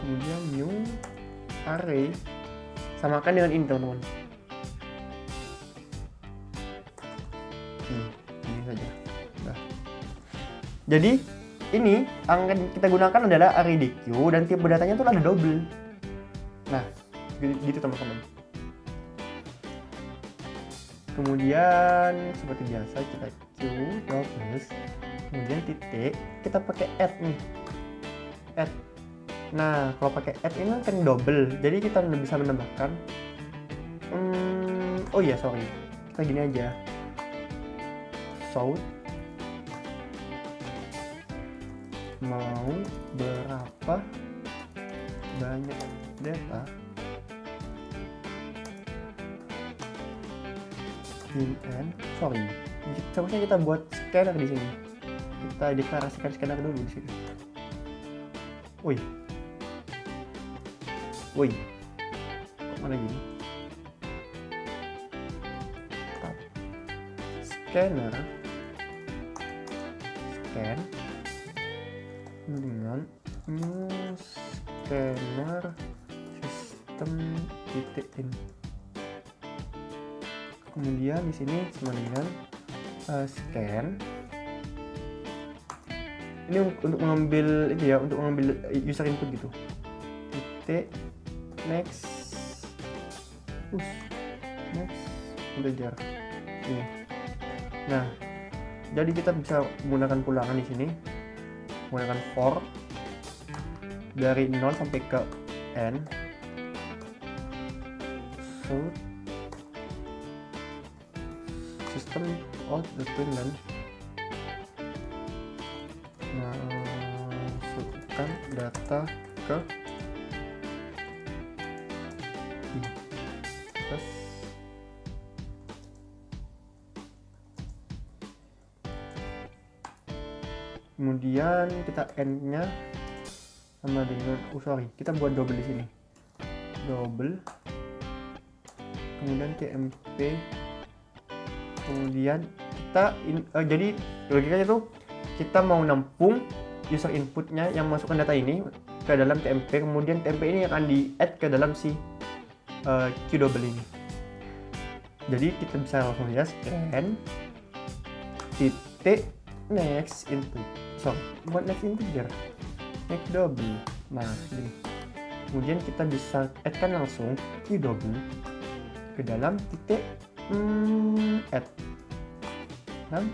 kemudian new array, samakan dengan ini teman-teman. Ini saja. Nah, jadi ini yang kita gunakan adalah array dq dan tipe datanya itu ada double. Nah, gitu teman-teman. Kemudian seperti biasa kita q doubles, kemudian titik, kita pakai add nih, add. Nah, kalau pakai add ini kan double, jadi kita bisa menambahkan oh iya sorry, kita gini aja, shout mau berapa banyak data sorry, seharusnya kita buat scanner di sini. Kita deklarasikan scanner dulu di sini. Woi, kok mana gini? Scanner, scan dengan new scanner system titik in. Kemudian di sini sama dengan scan. Ini untuk mengambil itu ya, untuk mengambil user input gitu. Titik next integer. Ini. Nah, jadi kita bisa menggunakan pulangan di sini, menggunakan for dari 0 sampai ke n. So system out the dan masukkan data ke terus kemudian kita end-nya sama dengan kita buat double di sini, double, kemudian tmp, kemudian kita jadi logikanya tuh kita mau nampung user inputnya yang masukkan data ini ke dalam tmp, kemudian tmp ini akan di add ke dalam si q double ini. Jadi kita bisa langsung ya scan titik next input, buat next integer, next double. Nah gini, kemudian kita bisa add kan langsung q double ke dalam titik add dan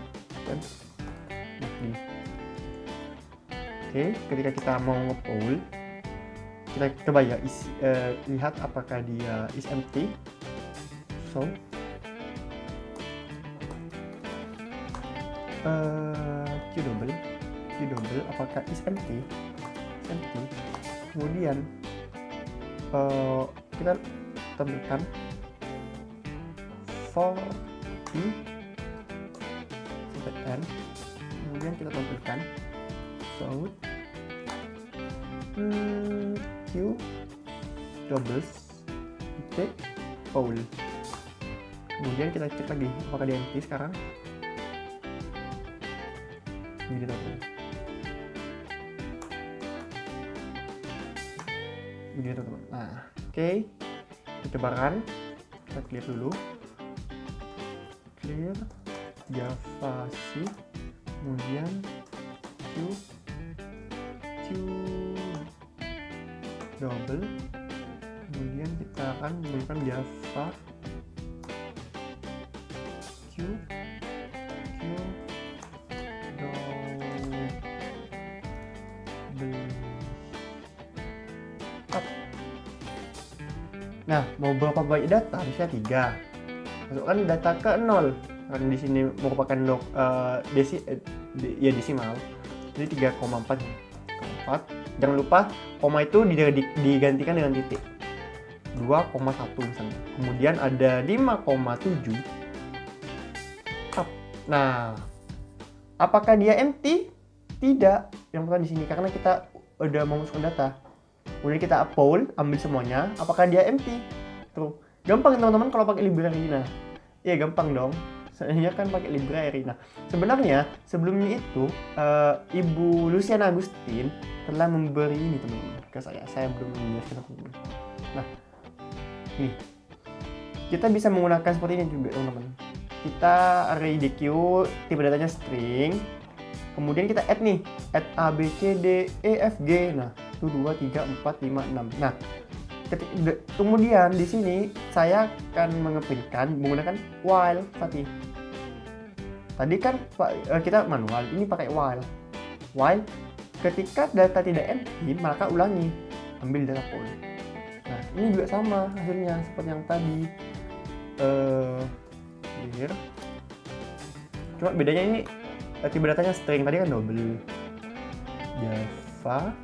oke, ketika kita mau nge-poll, kita coba ya lihat apakah dia is empty. So q double apakah is empty, kemudian kita tampilkan for i sampai n, kemudian kita tampilkan shout q doubles titik poll, kemudian kita cek lagi apakah dia empty sekarang. Ini teman-teman. Nah, oke, kita cobakan, kita clear dulu, clear javascript, kemudian q double, kemudian kita akan menggunakan java q Nah, mau berapa banyak data? Misalnya 3. Masukkan data ke 0. Karena di sini merupakan desimal. Jadi 3,4. 4 Jangan lupa koma itu digantikan dengan titik. 2,1 misalnya. Kemudian ada 5,7. Nah, apakah dia empty? Tidak. Yang pertama di sini karena kita udah memasukkan data. Kemudian kita poll, ambil semuanya. Apakah dia empty? Tuh, gampang teman-teman kalau pakai library. Nah, iya gampang dong. Soalnya kan pakai library. Nah, sebenarnya sebelumnya itu Ibu Luciana Agustin telah memberi ini teman-teman ke saya. Saya belum menjelaskan teman-teman. Nah, nih kita bisa menggunakan seperti ini juga teman-teman. Kita array DQ, tipe datanya string, kemudian kita add nih, add A, B, C, D, E, F, G. Nah, itu 2, 3, 4, 5, 6. Nah, kemudian di sini saya akan menggunakan while tadi kan kita manual, ini pakai while ketika data tidak empty maka ulangi, ambil data poll. Nah, ini juga sama hasilnya seperti yang tadi. Here. Cuma bedanya ini tipe datanya string, tadi kan double. Java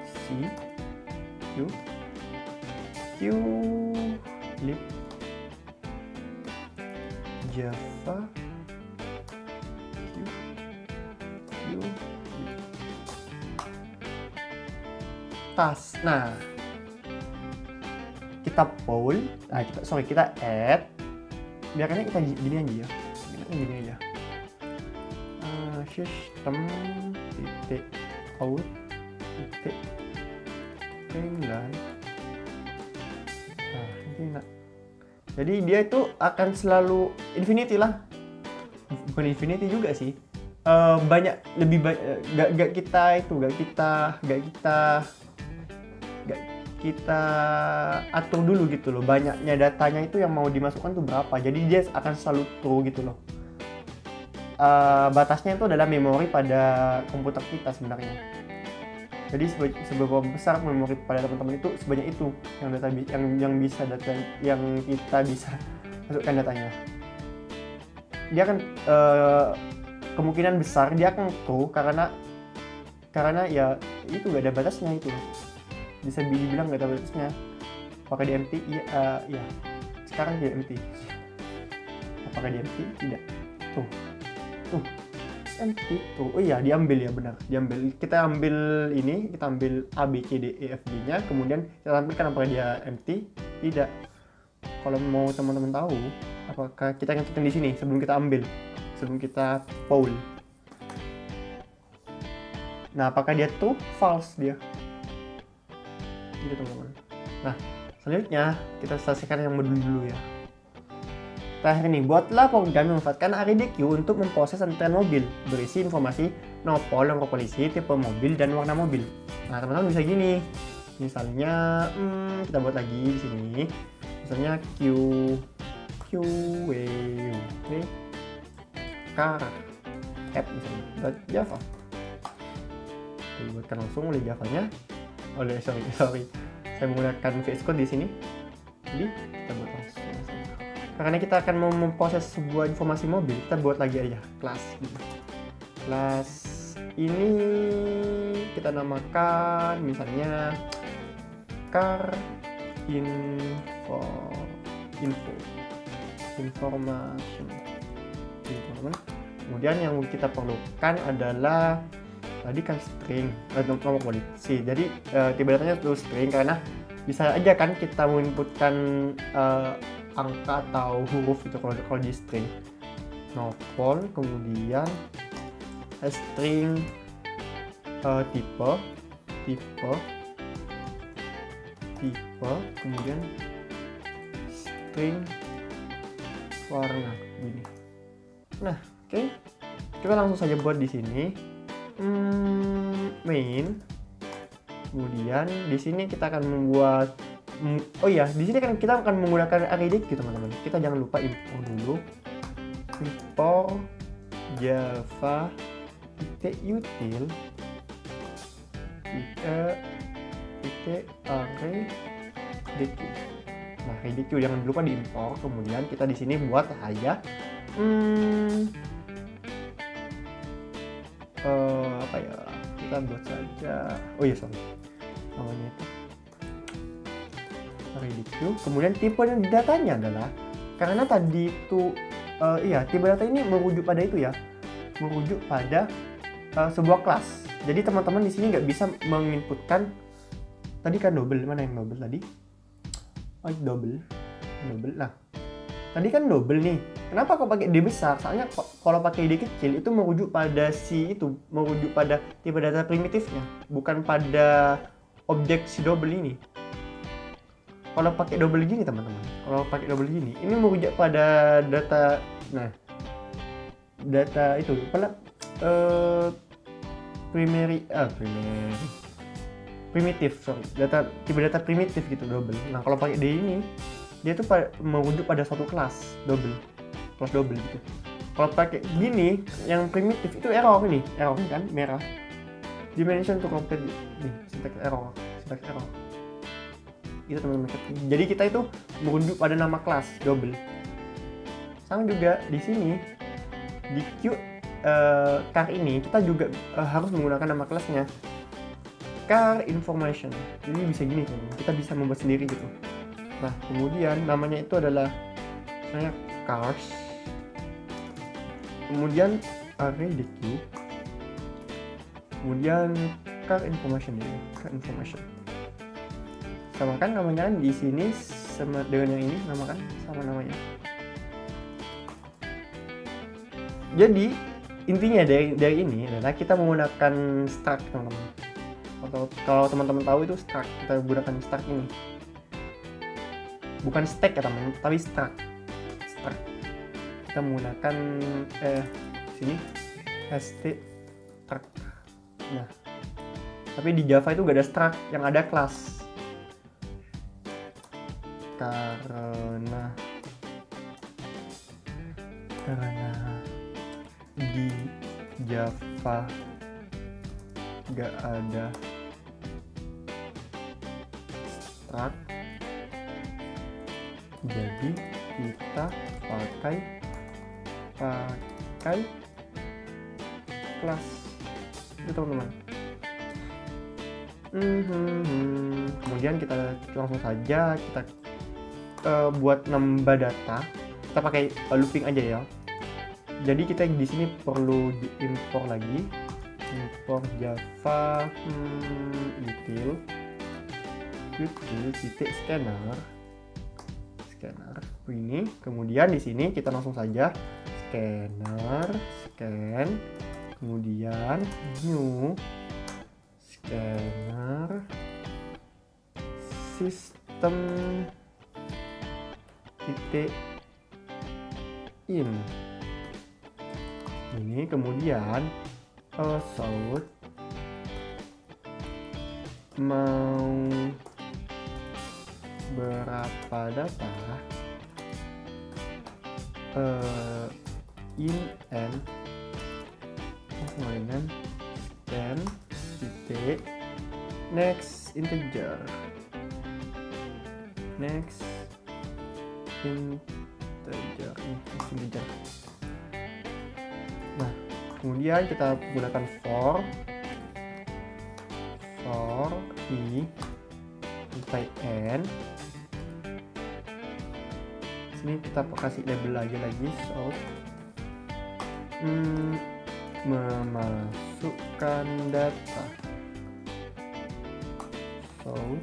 C Q lib Java Q lib task. Nah, kita poll, kita add, biarkan kita gini aja ya, gini aja. System titik out titik tinggal. Nah, ini nak. Jadi dia itu akan selalu infinity lah, bukan infinity juga sih. Lebih banyak, gak kita atur dulu gitu loh, banyaknya datanya itu yang mau dimasukkan tuh berapa, jadi dia akan selalu true gitu loh. Batasnya itu adalah memori pada komputer kita sebenarnya. Jadi seberapa besar memori pada teman-teman itu, sebanyak itu yang data yang kita bisa masukkan datanya. Dia akan kemungkinan besar dia akan true karena ya itu gak ada batasnya itu. Bisa dibilang gak ada batasnya. Apakah dia empty? Iya. Sekarang dia empty. Apakah dia empty? Tidak. Tuh. Empty tuh. Oh iya, diambil ya, benar. Kita ambil ini, kita ambil A, B, C, D, E, F, G-nya, kemudian kita tampilkan apakah dia empty? Tidak. Kalau mau teman-teman tahu, apakah kita ngetikkan di sini sebelum kita poll. Nah, apakah dia true? False dia. Gitu teman-teman. Nah, selanjutnya kita selesaikan yang modul dulu ya. Terakhir nih, buatlah program yang memanfaatkan array DQ untuk memproses antrean mobil berisi informasi nopol, nomor polisi, tipe mobil, dan warna mobil. Nah, teman-teman bisa gini. Misalnya, kita buat lagi di sini. Misalnya car app misalnya .java. Dibuatkan langsung oleh Java-nya. Sorry. Saya menggunakan VS Code di sini. Jadi kita buat langsung. Karena kita akan memproses sebuah informasi mobil, kita buat lagi aja kelas. Kelas ini kita namakan misalnya car information. Kemudian yang kita perlukan adalah tadi kan string nomor polisi. Jadi tipe datanya itu string karena bisa aja kan kita menginputkan angka atau huruf itu kalau di string. Nopol, kemudian string tipe, kemudian string warna gini. Nah, oke. Kita langsung saja buat di sini. Main. Kemudian di sini kita akan membuat di sini kan kita akan menggunakan array DQ teman-teman. Kita jangan lupa import dulu. Import java util array DQ. Nah, array DQ jangan lupa diimport. Kemudian kita di sini buat aja kita kita buat saja, oh iya sorry, namanya itu RDQ. Kemudian tipe datanya adalah, karena tadi itu tipe data ini merujuk pada itu ya, merujuk pada sebuah kelas. Jadi teman-teman di sini nggak bisa menginputkan, tadi kan double, mana yang double tadi? Oh double. Nah, tadi kan double nih. Kenapa kok pakai D besar? Soalnya kalau pakai D kecil itu merujuk pada merujuk pada tipe data primitifnya, bukan pada objek si double ini. Kalau pakai double gini teman-teman, kalau pakai double gini, ini merujuk pada data, nah data itu primitif, tipe data primitif gitu double. Nah kalau pakai D ini, dia tuh merujuk pada suatu kelas double gitu. Kalau pakai gini, yang primitif itu error ini kan merah. Dimension to complete nih, syntax error. Itu teman-teman. Jadi kita itu merujuk pada nama kelas double. Sama juga di sini di car ini kita juga harus menggunakan nama kelasnya car information. Jadi bisa gini teman-teman, kita bisa membuat sendiri gitu. Nah kemudian namanya itu adalah misalnya cars, kemudian RDQ, kemudian car information ini, sama kan namanya di sini sama dengan yang ini, namakan sama namanya. Jadi intinya dari ini adalah kita menggunakan struct teman-teman. Atau kalau teman-teman tahu itu struct, kita gunakan struct ini. Bukan stack ya teman-teman, tapi struct. Kita menggunakan sini struct. Nah, tapi di Java itu gak ada struct, yang ada kelas. Karena di Java gak ada struct, jadi kita pakai kelas itu teman-teman. Kemudian kita langsung saja kita buat nambah data, kita pakai looping aja ya. Jadi kita di sini perlu diimpor lagi, impor Java util titik scanner ini. Kemudian di sini kita langsung saja scan, kemudian new scanner system titik in ini, kemudian sort mau berapa data in and kemudian scan titik next integer. Nah kemudian kita gunakan for i sampai n. Sini kita kasih label aja lagi, so memasukkan data, so oke.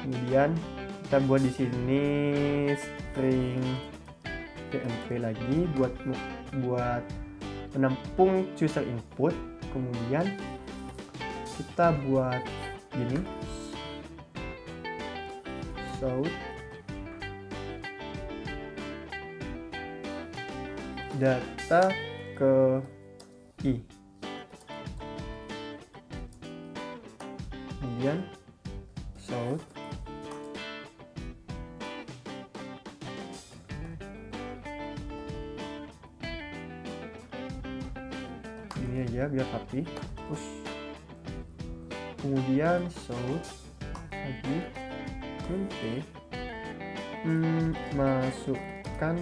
Kemudian kita buat di sini string tmp lagi buat menampung user input. Kemudian kita buat gini, so data ke i, kemudian so ini aja biar rapi. Terus kemudian so lagi print masukkan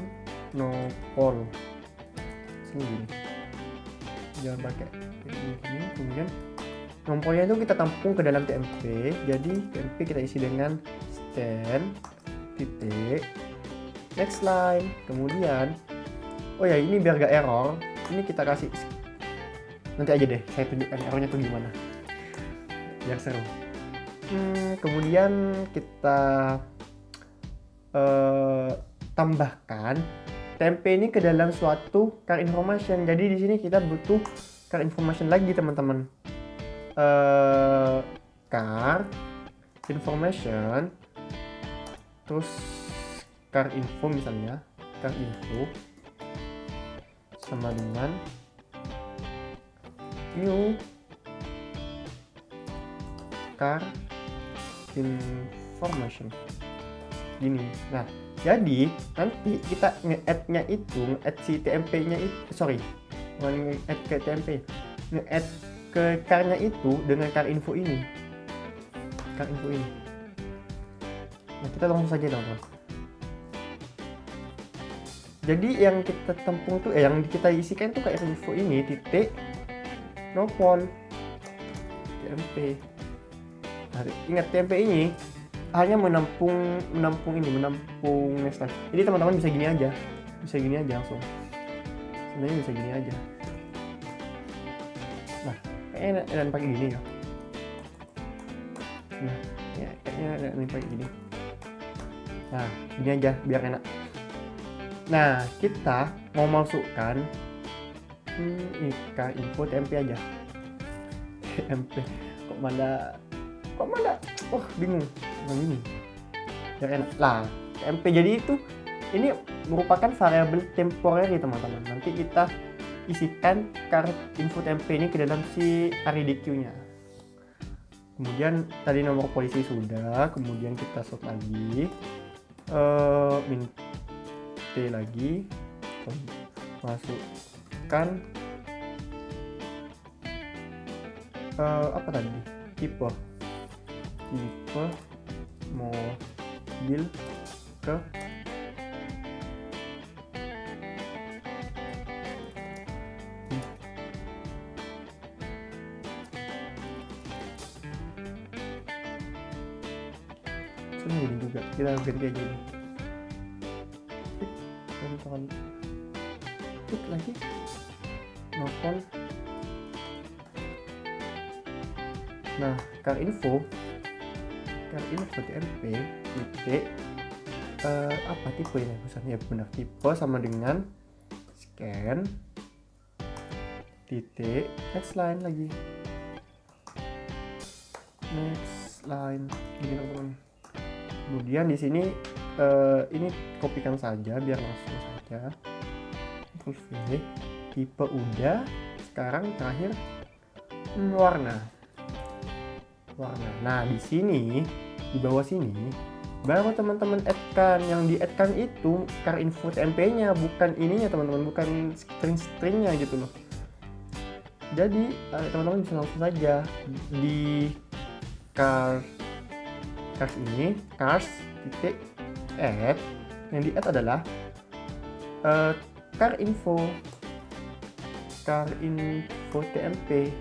no poll sini gini, jangan pakai ini. Kemudian nomornya itu kita tampung ke dalam TMP. Jadi TMP kita isi dengan scan titik next line. Kemudian oh ya, ini biar gak error, ini kita kasih, nanti aja deh saya tunjukkan errornya tuh gimana biar seru. Kemudian kita tambahkan TMP ini ke dalam suatu car information. Jadi di sini kita butuh car information lagi teman-teman. Car information, terus car info, misalnya car info sama dengan new car information gini. Nah, jadi nanti kita nge-add-nya itu, nge-add si TMP-nya itu, bukan nge-add ke TMP, nge-add ke car-nya itu dengan car info ini. Nah, kita langsung saja teman-teman. Jadi yang kita tampung tuh, yang kita isikan tuh kayak info ini, titik nopol TMP. Nah, ingat TMP ini hanya menampung next line. Jadi teman-teman bisa gini aja langsung. Sebenarnya bisa gini aja. Nah, kayaknya enak pakai gini ya. Nah, ya kayaknya enak pakai gini. Nah, gini aja biar enak. Nah, kita mau masukkan info TMP aja. TMP kok mana? Bingung. Ini biar enak. Lah, TMP jadi itu ini merupakan variabel temporary teman-teman. Nanti kita isikan car info TMP ini ke dalam si RDQ-nya. Kemudian tadi nomor polisi sudah, kemudian kita sort lagi. T lagi, masukkan apa tadi, tipe mobil ke ini juga kita ganti aja ini. Klik lagi nopol. Nah, car info TMP titik apa tipe ya, misalnya benar tipe sama dengan scan titik next line lagi, next line ini teman-teman. Kemudian di sini ini kopikan saja biar langsung saja. Terus tipe udah. Sekarang terakhir warna. Nah, di sini di bawah sini baru teman-teman add-kan. Yang di add-kan itu car info TMP-nya, bukan ininya teman-teman, bukan string-stringnya gitu loh. Jadi teman-teman bisa langsung saja di cars ini, cars titik add, yang di add adalah car info TMP.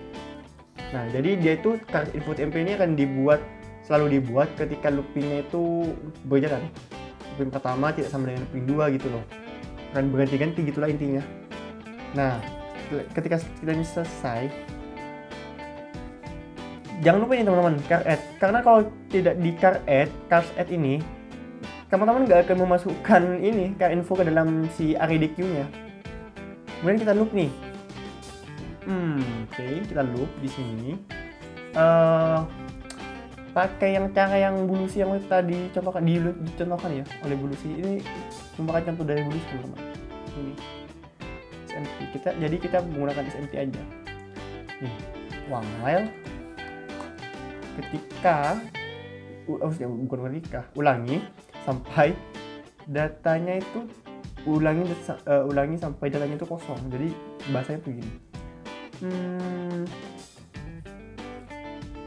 Nah, jadi dia itu car info TMP ini akan selalu dibuat ketika loopingnya itu berjalan. Looping pertama tidak sama dengan looping 2 gitu loh, akan berganti-ganti gitulah intinya. Nah, ketika kita ini selesai, jangan lupa ini teman-teman, car add, karena kalau tidak di cars add ini teman-teman nggak akan memasukkan ini car info ke dalam si RDQ-nya. Kemudian kita loop nih. Oke, kita loop di sini. Pakai cara yang bulusi yang tadi dicontohkan ya oleh bulusi. Ini merupakan contoh dari bulusi teman-teman. Ini SMT kita menggunakan SMT aja. Nih, while ulangi sampai datanya itu ulangi sampai datanya itu kosong. Jadi bahasanya begini.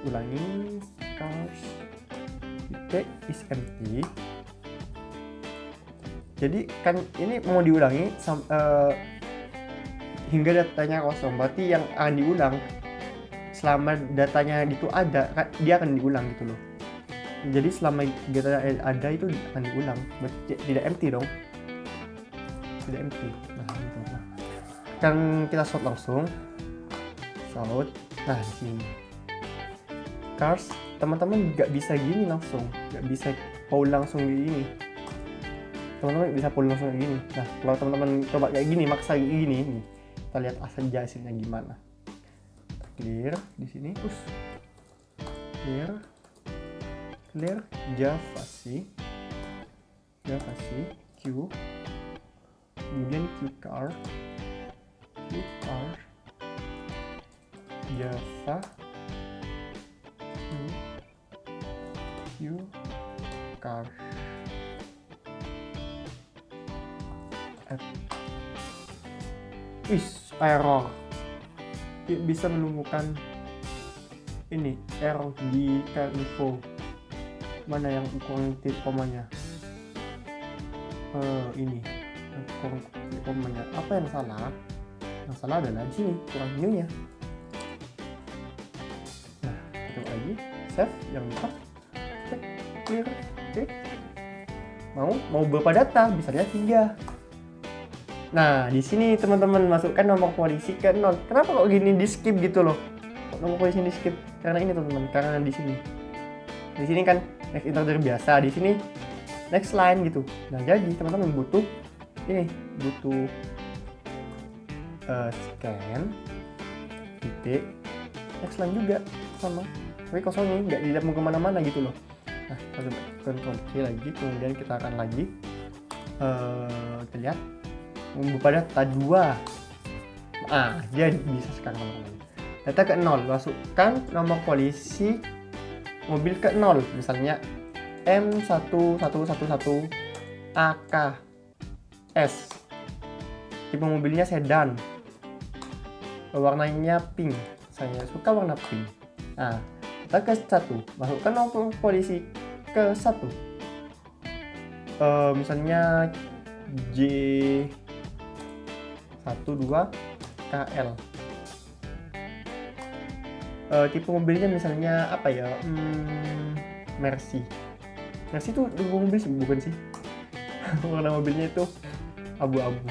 Ulangi cars titik is empty. Jadi kan ini mau diulangi hingga datanya kosong. Berarti yang akan diulang selama datanya itu ada, dia akan diulang gitu loh. Jadi selama data ada itu akan diulang, berarti tidak empty dong, tidak empty. Nah gitu. Kan kita sort langsung, sort. Nah di sini cars, teman-teman nggak bisa gini langsung, nggak bisa poll langsung gini. Teman-teman bisa poll langsung kayak gini. Nah kalau teman-teman coba kayak gini, maksa kayak gini nih, kita lihat saja hasilnya gimana. Clear di sini, clear Java C, Q, kemudian Qcar, Java Qcar, error. Bisa menemukan ini error di info. Mana yang kurang titik komanya? Ini yang kurang titik komanya. Apa yang salah? Yang salah adalah di sini kurang new-nya. Nah, kita lagi save yang lupa. Clear. Oke. Mau berapa data? Misalnya 3. Nah, di sini teman-teman masukkan nomor polisi ke 0. Kenapa kok gini di skip gitu loh? Kok nomor polisi di skip? Karena ini teman-teman, karena di sini. Di sini kan next integer biasa, di sini next line gitu. Nah, jadi teman-teman butuh scan titik next line juga sama. Tapi kosongnya nggak mau kemana-mana gitu loh. Nah, kita coba Ctrl C lagi, kemudian kita akan lagi kita lihat membuka data 2. Dia bisa sekarang teman-teman. Data ke 0, masukkan nomor polisi mobil ke 0, misalnya M1111 AKS, tipe mobilnya sedan, warnanya pink, saya suka warna pink. Nah, kita ke 1, masukkan nomor polisi ke 1, misalnya J12KL, tipe mobilnya misalnya apa ya, Mercy itu mobil sih, bukan sih. Warna mobilnya itu abu-abu.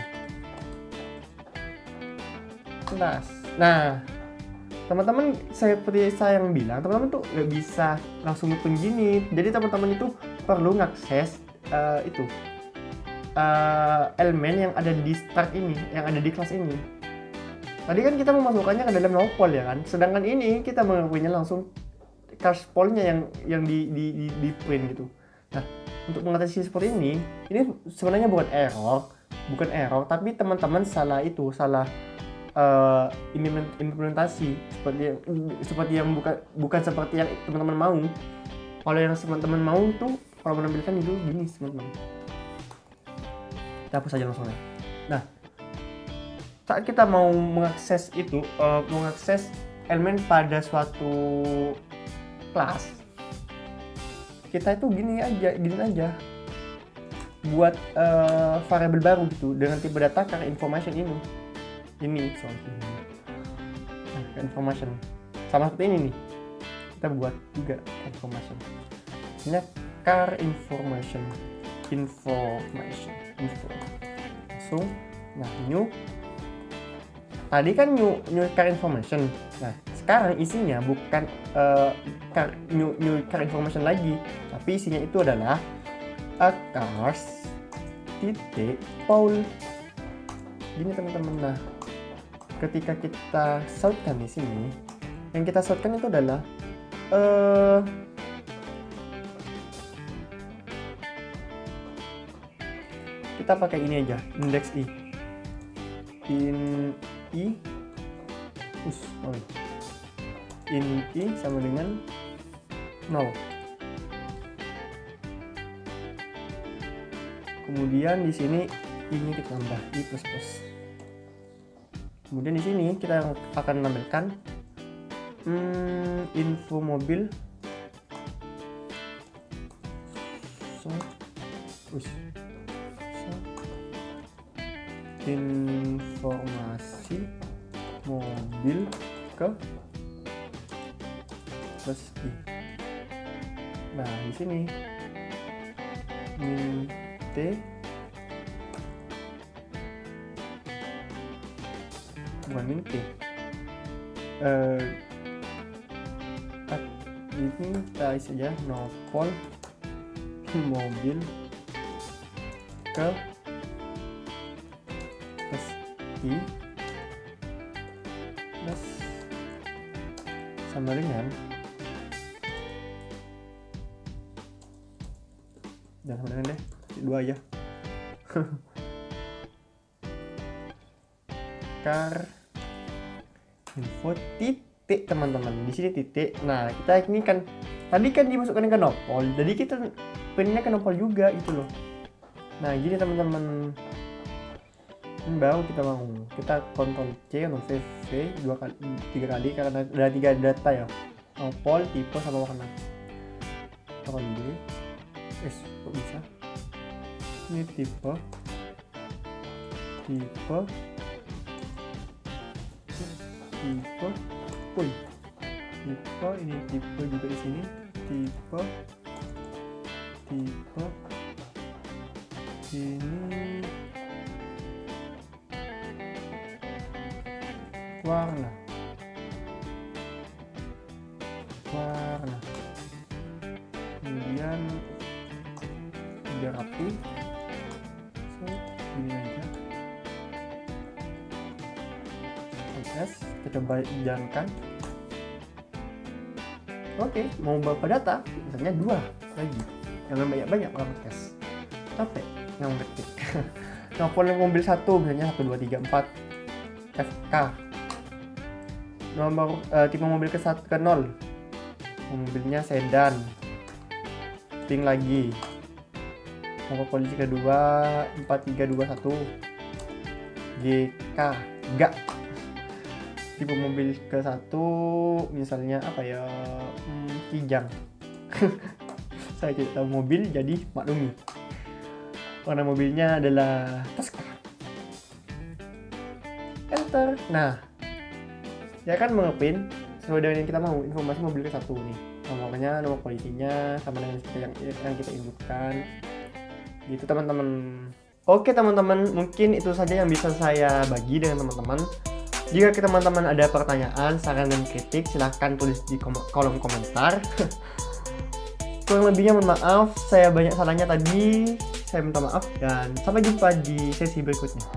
Nah teman-teman, seperti saya yang bilang, teman-teman tuh nggak bisa langsung ngitung gini. Jadi teman-teman itu perlu ngakses elemen yang ada di start ini, yang ada di kelas ini. Tadi kan kita memasukkannya ke dalam nopol ya kan, sedangkan ini kita mengakuinya langsung cars pollnya yang di print gitu. Nah, untuk mengatasi seperti ini sebenarnya bukan error, tapi teman-teman salah implementasi seperti yang bukan seperti yang teman-teman mau. Kalau yang teman-teman mau tuh kalau menampilkan itu gini teman-teman. Kita hapus aja langsung ya. Nah, saat kita mau mengakses elemen pada suatu kelas, kita itu gini aja buat variabel baru gitu dengan tipe data car information ini information sama seperti ini nih, kita buat juga information ini car information info langsung. Nah, new tadi kan new car information. Nah, sekarang isinya bukan new car information lagi, tapi isinya itu adalah cars titik poll. Gini teman-teman. Nah, ketika kita sortkan di sini, yang kita sortkan itu adalah kita pakai ini aja, indeks i sama dengan 0. Kemudian di sini ini kita tambah i++. Kemudian di sini kita akan menampilkan info mobil. informasi mobil ke plus I. Nah, di sini min T bukan min T. Ini kita isi aja nopol mobil ke plus I plus sama dengan deh 2 aja. Car info titik, teman-teman. Di sini titik. Nah, kita ini kan tadi kan dimasukkan ke nopol, jadi kita pinnya ke nopol juga gitu loh. Nah, gini teman-teman, ini baru kita kontrol C, kontrol V 3 kali karena ada 3 data ya, nopol, tipe sama warna. Kontrol D, kok bisa? Ini tipe, ini tipe juga di sini, tipe ini warna kemudian biar rapi, ini aja. Kita coba jalankan. Oke, mau berapa data? Misalnya 2 lagi. Jangan banyak-banyak kalau podcast. Capek yang ngetik. Nomor mobil 1 misalnya 1 2 3 4 FK. Nomor tipe mobil ke 1 ke 0. Mobilnya sedan. Ping lagi. Nomor polisi kedua 4321. GK. Gak. Tipe mobil ke 1 misalnya apa ya, Kijang. Saya tidak tahu mobil, jadi maklumi. Warna mobilnya adalah Tesla. Enter. Nah, ya kan mengepin sesuai dengan yang kita mau, informasi mobil ke 1 nih, nomornya, nomor polisinya sama dengan yang kita inputkan gitu teman-teman. Oke teman-teman, mungkin itu saja yang bisa saya bagi dengan teman-teman. Jika teman-teman ada pertanyaan, saran dan kritik, silahkan tulis di kolom komentar. Kurang lebihnya mohon maaf, saya banyak salahnya tadi. Saya minta maaf dan sampai jumpa di sesi berikutnya.